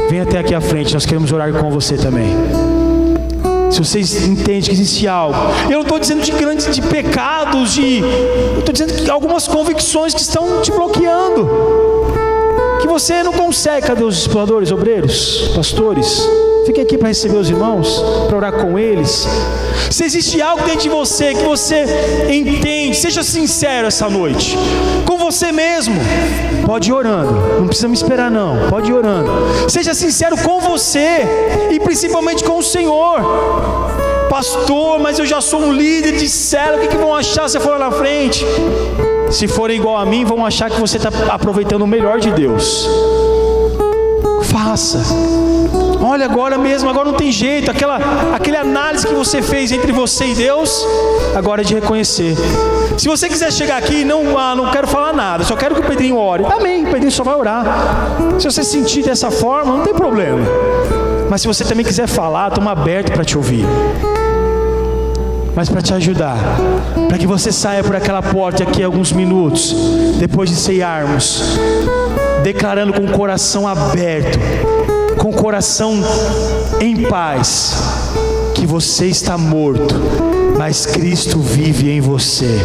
Vem até aqui à frente, nós queremos orar com você também. Se vocês entendem que existe algo, eu não estou dizendo de pecados, eu estou dizendo que algumas convicções que estão te bloqueando, que você não consegue. Cadê os exploradores, obreiros, pastores? Fique aqui para receber os irmãos, para orar com eles. Se existe algo dentro de você que você entende, seja sincero essa noite com você mesmo. Pode ir orando, não precisa me esperar não, pode ir orando. Seja sincero com você e principalmente com o Senhor. Pastor, mas eu já sou um líder de célula, o que vão achar se eu for lá na frente? Se forem igual a mim, vão achar que você está aproveitando o melhor de Deus. Faça. Olha, agora mesmo, agora não tem jeito. Aquela análise que você fez entre você e Deus, agora é de reconhecer. Se você quiser chegar aqui e não quero falar nada, só quero que o Pedrinho ore. Amém, o Pedrinho só vai orar. Se você sentir dessa forma, não tem problema. Mas se você também quiser falar, estamos abertos para te ouvir. Mas para te ajudar, para que você saia por aquela porta aqui alguns minutos, depois de ceiarmos, declarando com o coração aberto, com o coração em paz, que você está morto, mas Cristo vive em você.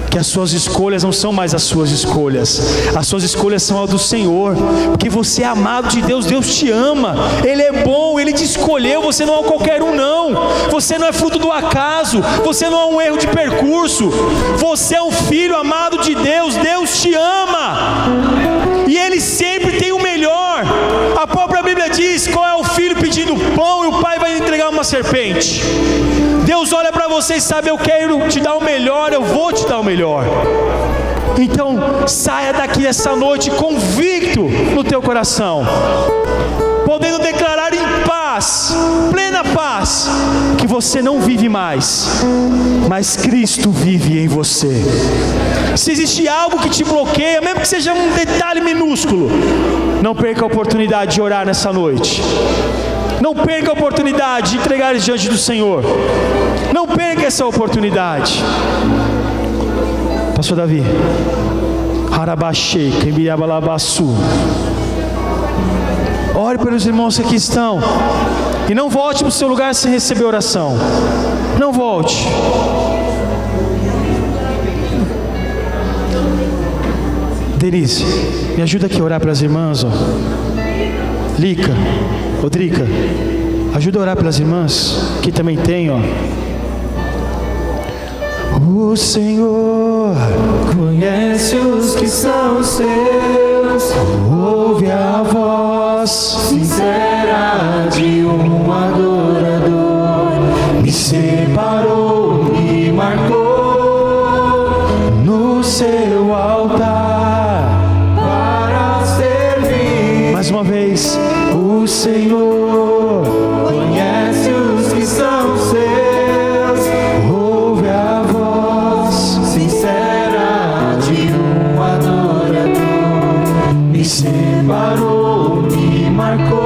Que as suas escolhas não são mais as suas escolhas, as suas escolhas são as do Senhor, porque você é amado de Deus, Deus te ama, Ele é bom, Ele te escolheu, você não é qualquer um não, você não é fruto do acaso, você não é um erro de percurso, você é um filho amado de Deus, Deus te ama, e Ele sempre tem o melhor. A própria Bíblia diz, qual é o filho pedindo pão e o pai vai entregar uma serpente? Deus olha para você e sabe, eu quero te dar o melhor, eu vou te dar o melhor. Então saia daqui essa noite convicto no teu coração, podendo declarar em paz, plena paz, que você não vive mais, mas Cristo vive em você. Se existe algo que te bloqueia, mesmo que seja um detalhe minúsculo, não perca a oportunidade de orar nessa noite. Não perca a oportunidade de entregar diante do Senhor. Não perca essa oportunidade. Pastor Davi, Harabashei, Kembirabalabasu. Ore pelos irmãos que aqui estão. E não volte para o seu lugar sem receber oração. Não volte. Denise, me ajuda aqui a orar para as irmãs, ó. Lica, Rodriga, ajuda a orar pelas irmãs, que também tem, ó. O Senhor Conhece os que são seus, ouve a voz sincera de um adorador. me separou, Me marcou no seu altar. para servir. Mais uma vez, o Senhor Conhece os que são seus, ouve a voz sincera de um adorador. Me separou, me marcou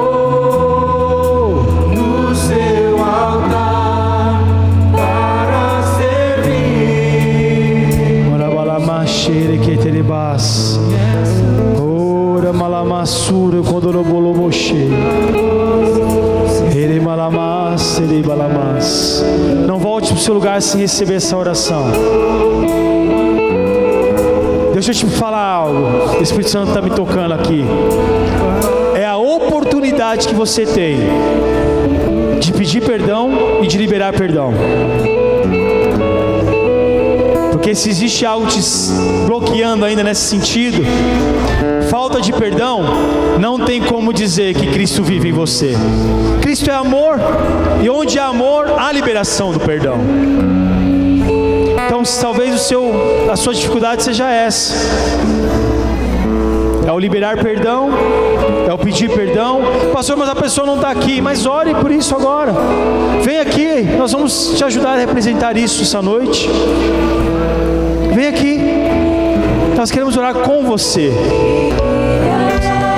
no seu altar para servir. ora balamashere que terebas, ora malamassura quando loboloboshe, ele malamas Não volte para o seu lugar sem receber essa oração. Deixa eu te falar algo. O Espírito Santo está me tocando aqui. É a oportunidade que você tem de pedir perdão e de liberar perdão. Porque se existe algo te bloqueando ainda nesse sentido, falta de perdão, não tem como dizer que Cristo vive em você. Cristo é amor, e onde há amor, há liberação do perdão. Então talvez a sua dificuldade seja essa. É o liberar perdão, é o pedir perdão. Pastor, mas a pessoa não está aqui. Mas ore por isso agora. Vem aqui, nós vamos te ajudar a representar isso essa noite. Vem aqui, nós queremos orar com você. Cordeiro de Deus.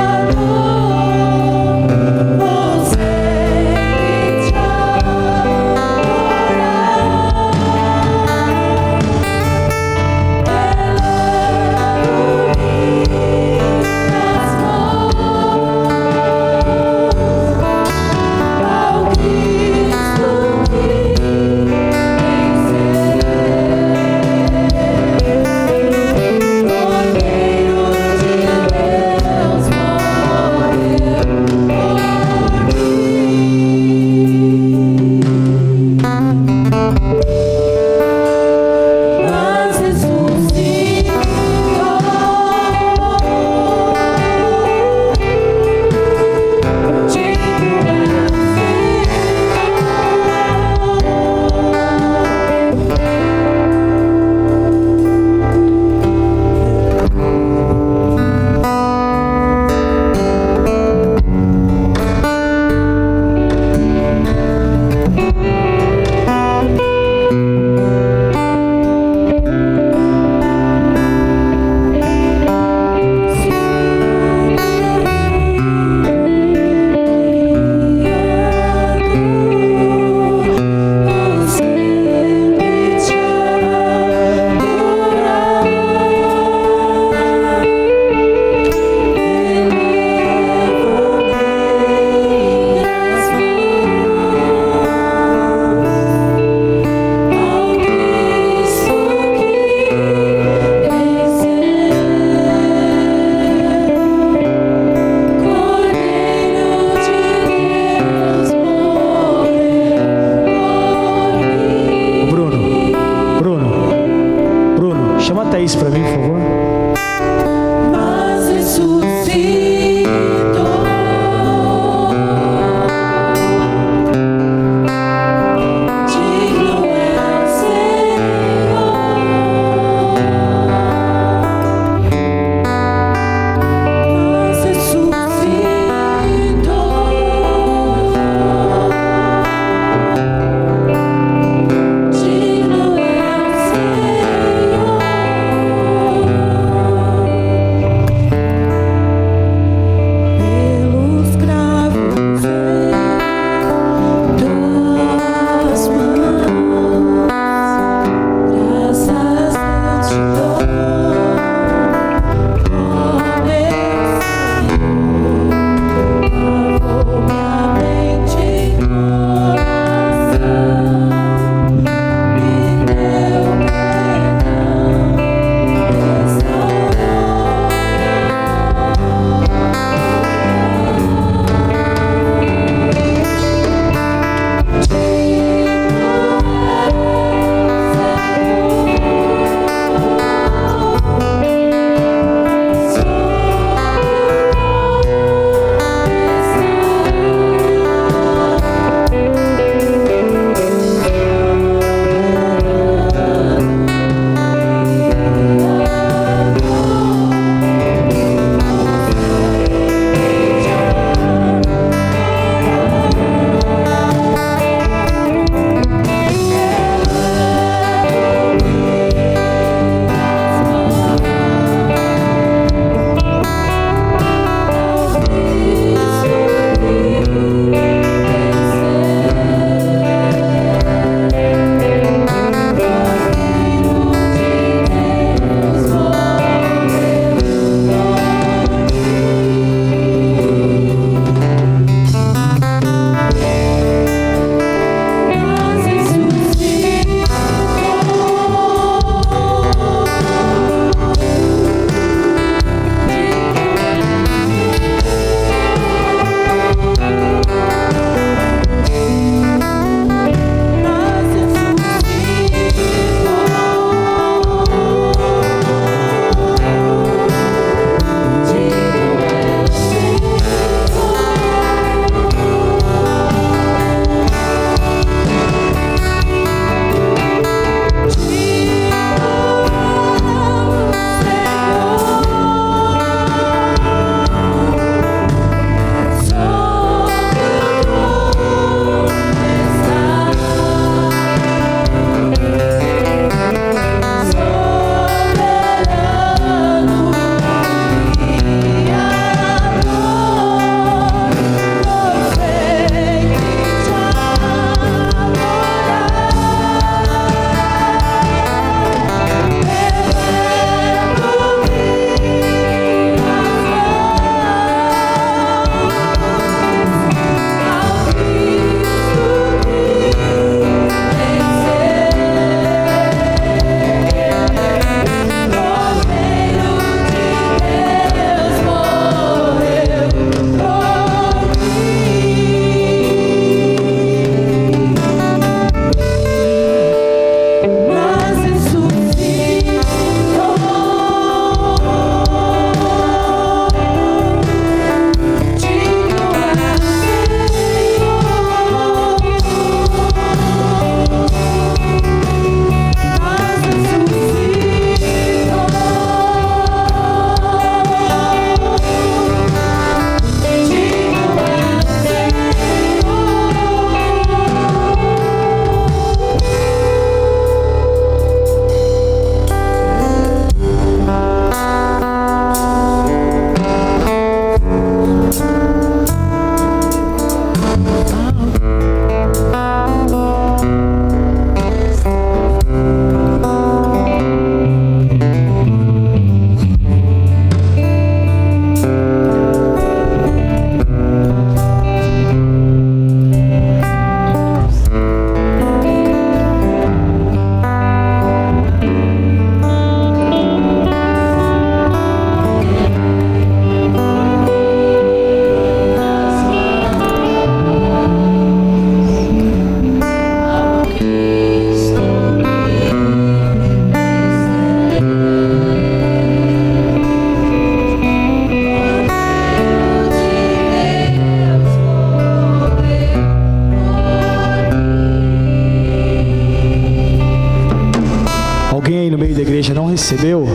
recebeu,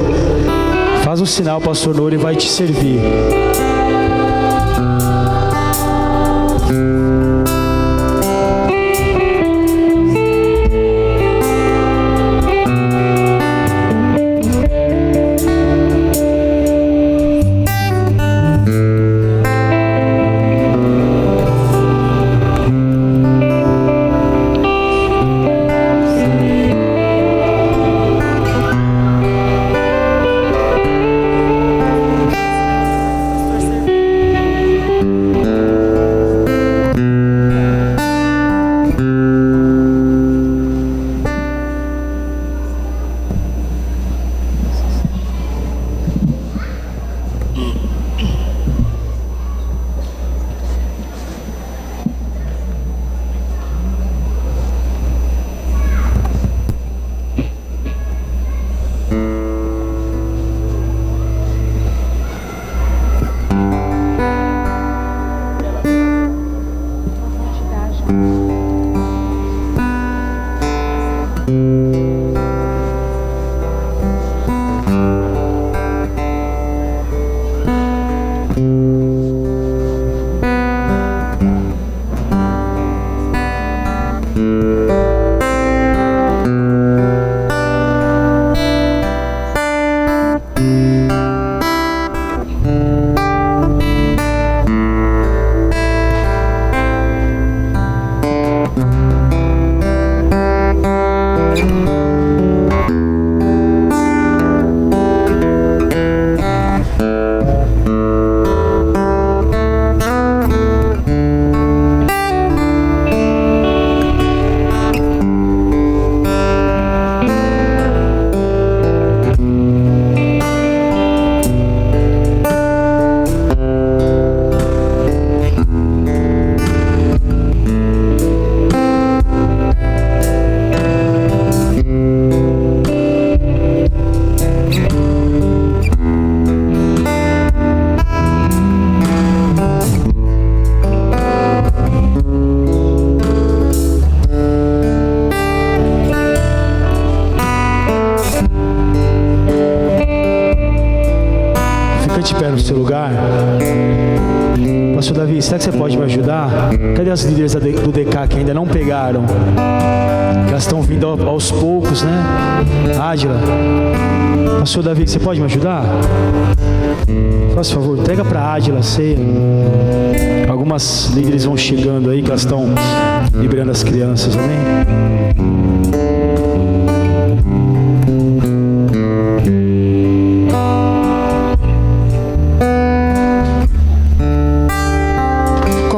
faz um sinal, pastor Nori vai te servir. No seu lugar. Pastor Davi, será que você pode me ajudar? Cadê as líderes do DK que ainda não pegaram? Elas estão vindo aos poucos, né? Ádila, Pastor Davi, você pode me ajudar? Faça favor, pega para a Ádila a ceia. Algumas líderes vão chegando aí, que elas estão liberando as crianças, amém?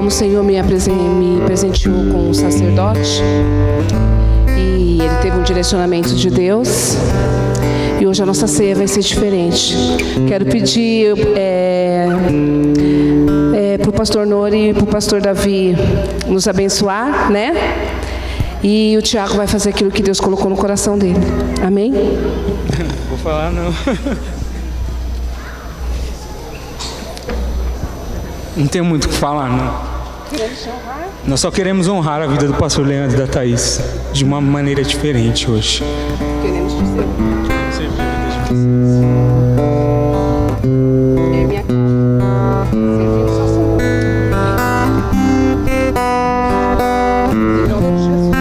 O Senhor me presenteou com um sacerdote e ele teve um direcionamento de Deus e hoje a nossa ceia vai ser diferente. Quero pedir para o pastor Nori e para o pastor Davi nos abençoar, né? E o Tiago vai fazer aquilo que Deus colocou no coração dele. Amém? Vou falar não. Não tem muito o que falar, não. Nós só queremos honrar a vida do pastor Leandro e da Thaís de uma maneira diferente hoje. Queremos dizer. É minha casa. Servindo só Senhor. Em nome de Jesus.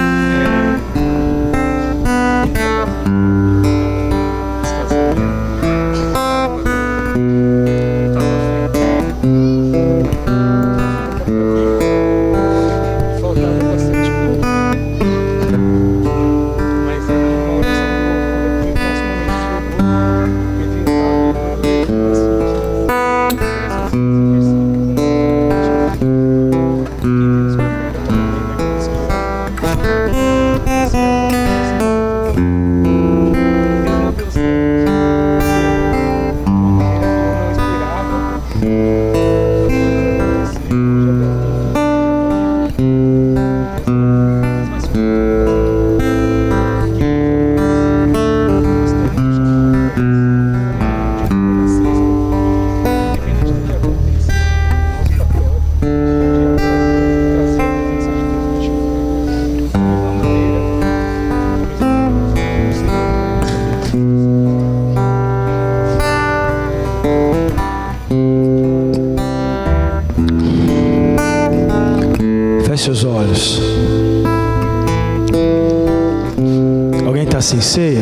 sem ceia?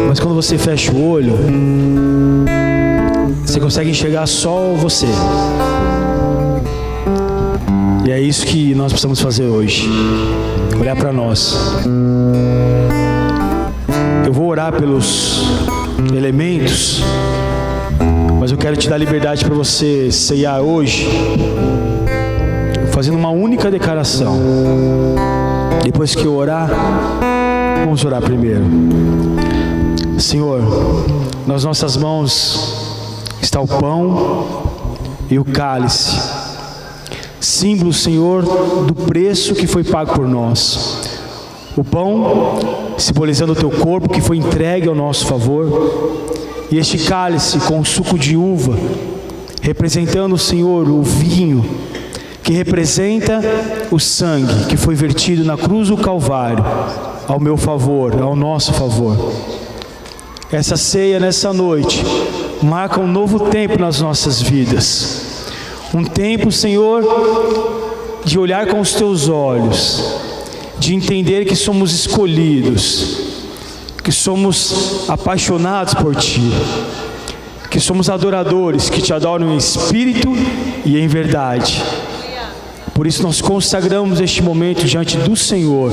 Mas quando você fecha o olho, você consegue enxergar só você. E é isso que nós precisamos fazer hoje. Olhar para nós. Eu vou orar pelos elementos, mas eu quero te dar liberdade para você ceiar hoje, fazendo uma única declaração. Depois que eu orar, vamos orar primeiro. Senhor, nas nossas mãos está o pão e o cálice, símbolo, Senhor, do preço que foi pago por nós. O pão simbolizando o teu corpo que foi entregue ao nosso favor, e este cálice com o suco de uva, representando, Senhor, o vinho, que representa o sangue que foi vertido na cruz do Calvário, ao meu favor, ao nosso favor. Essa ceia nessa noite marca um novo tempo nas nossas vidas. Um tempo, Senhor, de olhar com os teus olhos, de entender que somos escolhidos, que somos apaixonados por Ti, que somos adoradores, que Te adoram em espírito e em verdade. Por isso nós consagramos este momento diante do Senhor.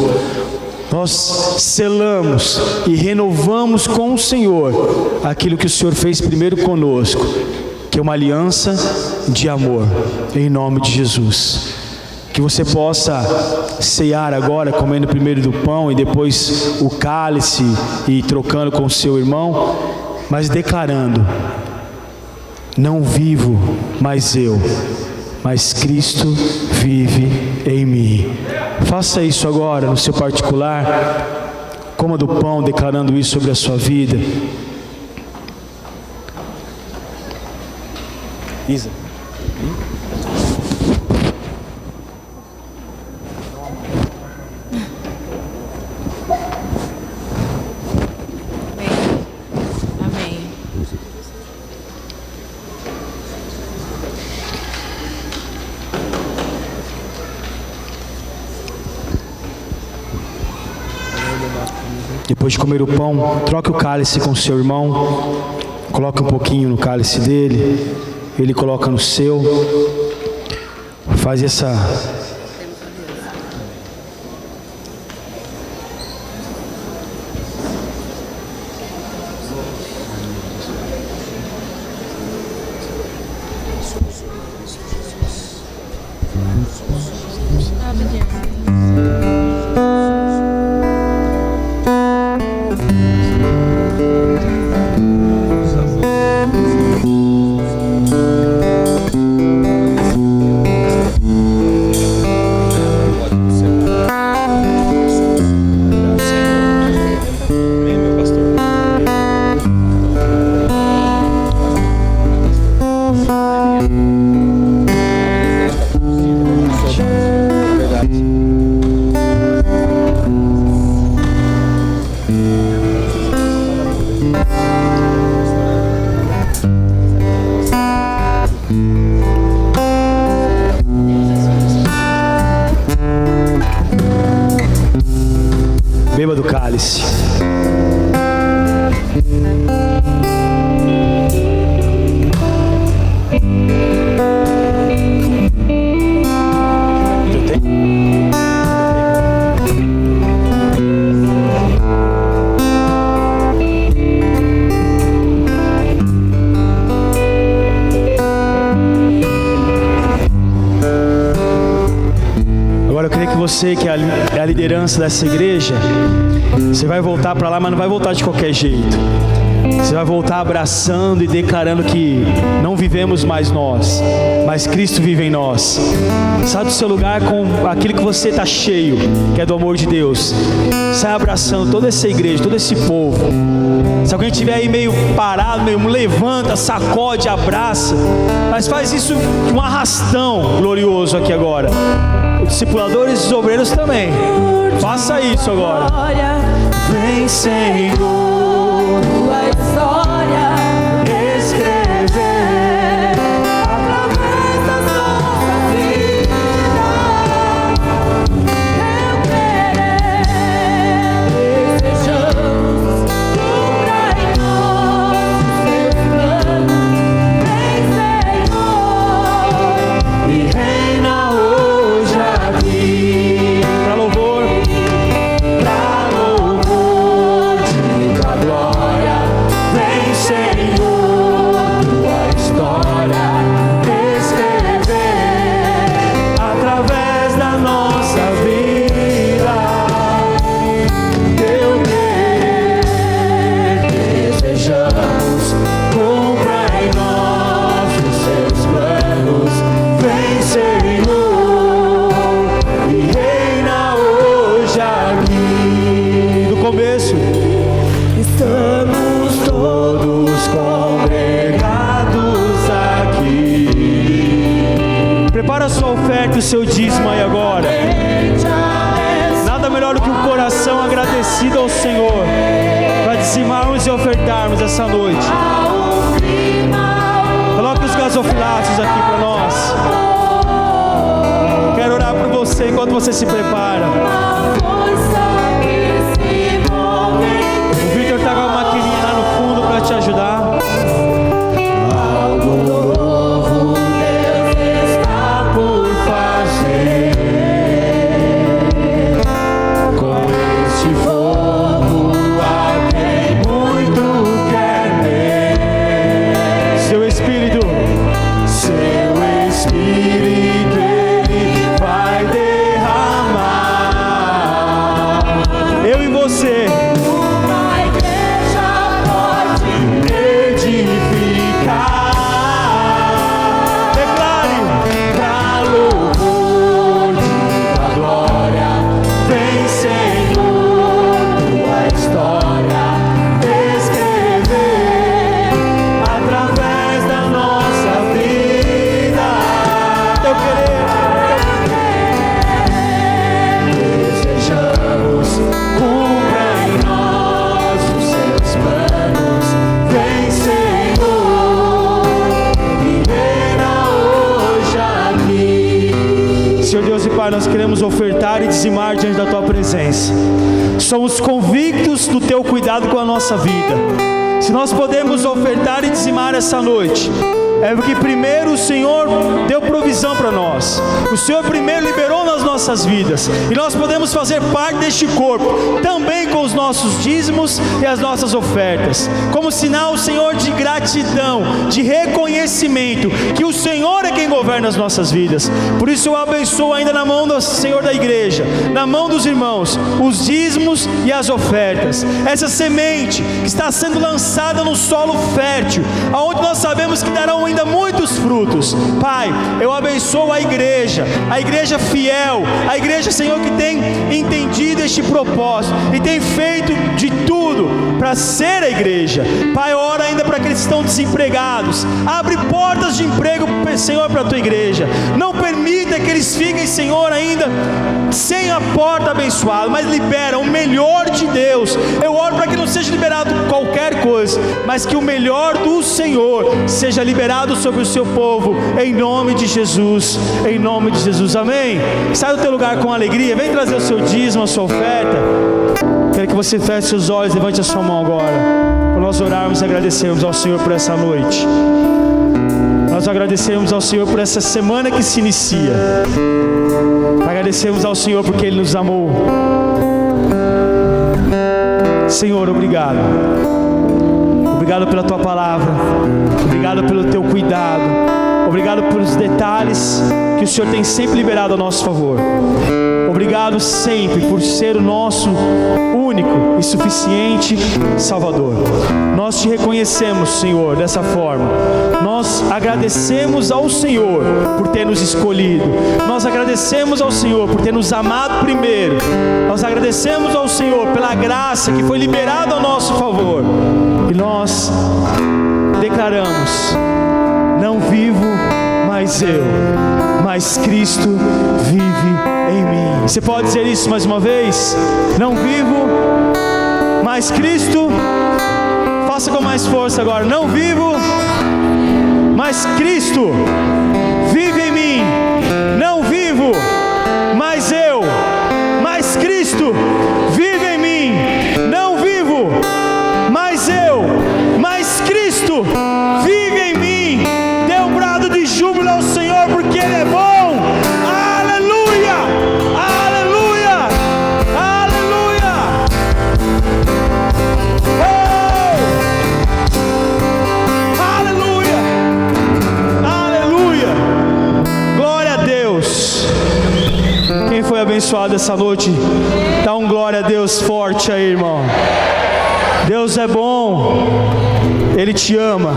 Nós selamos e renovamos com o Senhor aquilo que o Senhor fez primeiro conosco, que é uma aliança de amor, em nome de Jesus. Que você possa cear agora, comendo primeiro do pão e depois o cálice e trocando com o seu irmão, mas declarando: não vivo mais eu, mas Cristo vive em mim. Faça isso agora no seu particular, coma do pão, declarando isso sobre a sua vida. Isa. Amém. Depois de comer o pão, troque o cálice com o seu irmão, coloque um pouquinho no cálice dele, ele coloca no seu, faz essa... Beba do cálice. Agora eu queria que você, que é a liderança dessa igreja, você vai voltar para lá, mas não vai voltar de qualquer jeito. Você vai voltar abraçando e declarando que não vivemos mais nós, mas Cristo vive em nós. Sai do seu lugar com aquilo que você está cheio, que é do amor de Deus. Sai abraçando toda essa igreja, todo esse povo. Se alguém estiver aí meio parado, meio levanta, sacode, abraça. Mas faz isso com um arrastão glorioso aqui agora. Os discipuladores e os obreiros também. Faça isso agora. Vem, Senhor, Tua história escrever através das nossas vidas. a sua oferta e o seu dízimo aí agora. Nada melhor do que um coração agradecido ao Senhor, para dizimarmos e ofertarmos essa noite. Coloque os gasofiláceos aqui para nós. Quero orar por você enquanto você se prepara. O Victor está com a maquininha lá no fundo para te ajudar. Algo novo Deus está por fazer. Com este fogo a quem muito quer ver. Seu Espírito, Ele vai derramar. eu e você. Uma igreja pode edificar. Declare. Pra louvor da glória, vem Senhor, tua história escrever através da nossa vida. Teu querer. Desejamos, cumpra em nós os seus planos. Vem Senhor, e reina hoje aqui. Senhor Deus e Pai, nós queremos ofertar e dizimar diante da Tua presença. Somos convictos do Teu cuidado com a nossa vida. Se nós podemos ofertar e dizimar essa noite, é porque primeiro o Senhor deu provisão para nós. O Senhor primeiro liberou nas nossas vidas. E nós podemos fazer parte deste corpo, também com os nossos dízimos e as nossas ofertas. Como sinal, Senhor, de gratidão, de reconhecimento, que o Senhor é quem governa as nossas vidas. Por isso eu abençoo ainda na mão do Senhor da igreja, na mão dos irmãos, os dízimos e as ofertas. Essa semente que está sendo lançada no solo fértil, aonde nós sabemos que darão ainda muitos frutos. Pai, eu abençoo a igreja fiel, a igreja, Senhor, que tem entendido este propósito e tem feito de tudo para ser a igreja. Pai, ora ainda para aqueles que estão desempregados. Abre portas de emprego, Senhor, para a tua igreja. Não permita que eles fiquem, Senhor, ainda sem a porta abençoada, mas libera o melhor de Deus. Eu oro para que não seja liberado qualquer coisa, mas que o melhor do Senhor seja liberado sobre o seu povo, em nome de Jesus, em nome de Jesus, amém? Sai do teu lugar com alegria, vem trazer o seu dízimo, a sua oferta. Quero que você feche seus olhos, levante a sua mão agora, para nós orarmos e agradecermos ao Senhor por essa noite. Nós agradecemos ao Senhor por essa semana que se inicia. Agradecemos ao Senhor porque Ele nos amou. Senhor, obrigado. Obrigado pela Tua palavra. Obrigado pelo Teu cuidado. Obrigado pelos detalhes que o Senhor tem sempre liberado a nosso favor. Obrigado sempre por ser o nosso único e suficiente Salvador. Nós te reconhecemos, Senhor, dessa forma. Nós agradecemos ao Senhor por ter nos escolhido. Nós agradecemos ao Senhor por ter nos amado primeiro. Nós agradecemos ao Senhor pela graça que foi liberada ao nosso favor. E nós declaramos: não vivo mais eu, mas Cristo vive em mim. Você pode dizer isso mais uma vez? Não vivo, mas Cristo. Faça com mais força agora. Não vivo, mas Cristo vive em mim. Não vivo, mas eu, mas Cristo vive em mim. Não vivo, mas eu, mas Cristo vive em mim. Dê um brado de júbilo ao Senhor, porque Ele é bom. Aleluia, aleluia, aleluia. Oh, aleluia, aleluia. Glória a Deus. Quem foi abençoado essa noite, dá um glória a Deus forte aí, irmão. Deus é bom, Ele te ama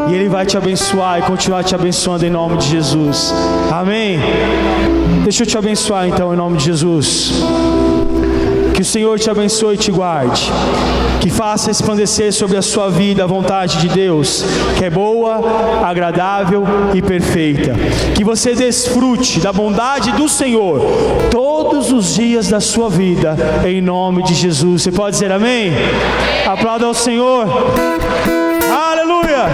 e Ele vai te abençoar e continuar te abençoando em nome de Jesus, amém? Deixa eu te abençoar então em nome de Jesus. Que o Senhor te abençoe e te guarde. Que faça resplandecer sobre a sua vida a vontade de Deus, que é boa, agradável e perfeita. Que você desfrute da bondade do Senhor todos os dias da sua vida, em nome de Jesus. Você pode dizer amém? Aplauda ao Senhor. Aleluia!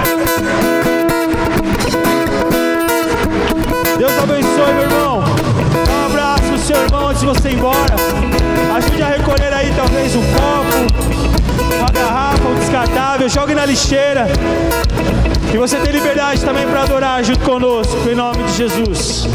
Deus abençoe, meu irmão. Dá um abraço no seu irmão antes de você ir embora. Ajude a recolher aí talvez um copo, uma garrafa, um descartável. Jogue na lixeira. E você tem liberdade também para adorar junto conosco, em nome de Jesus.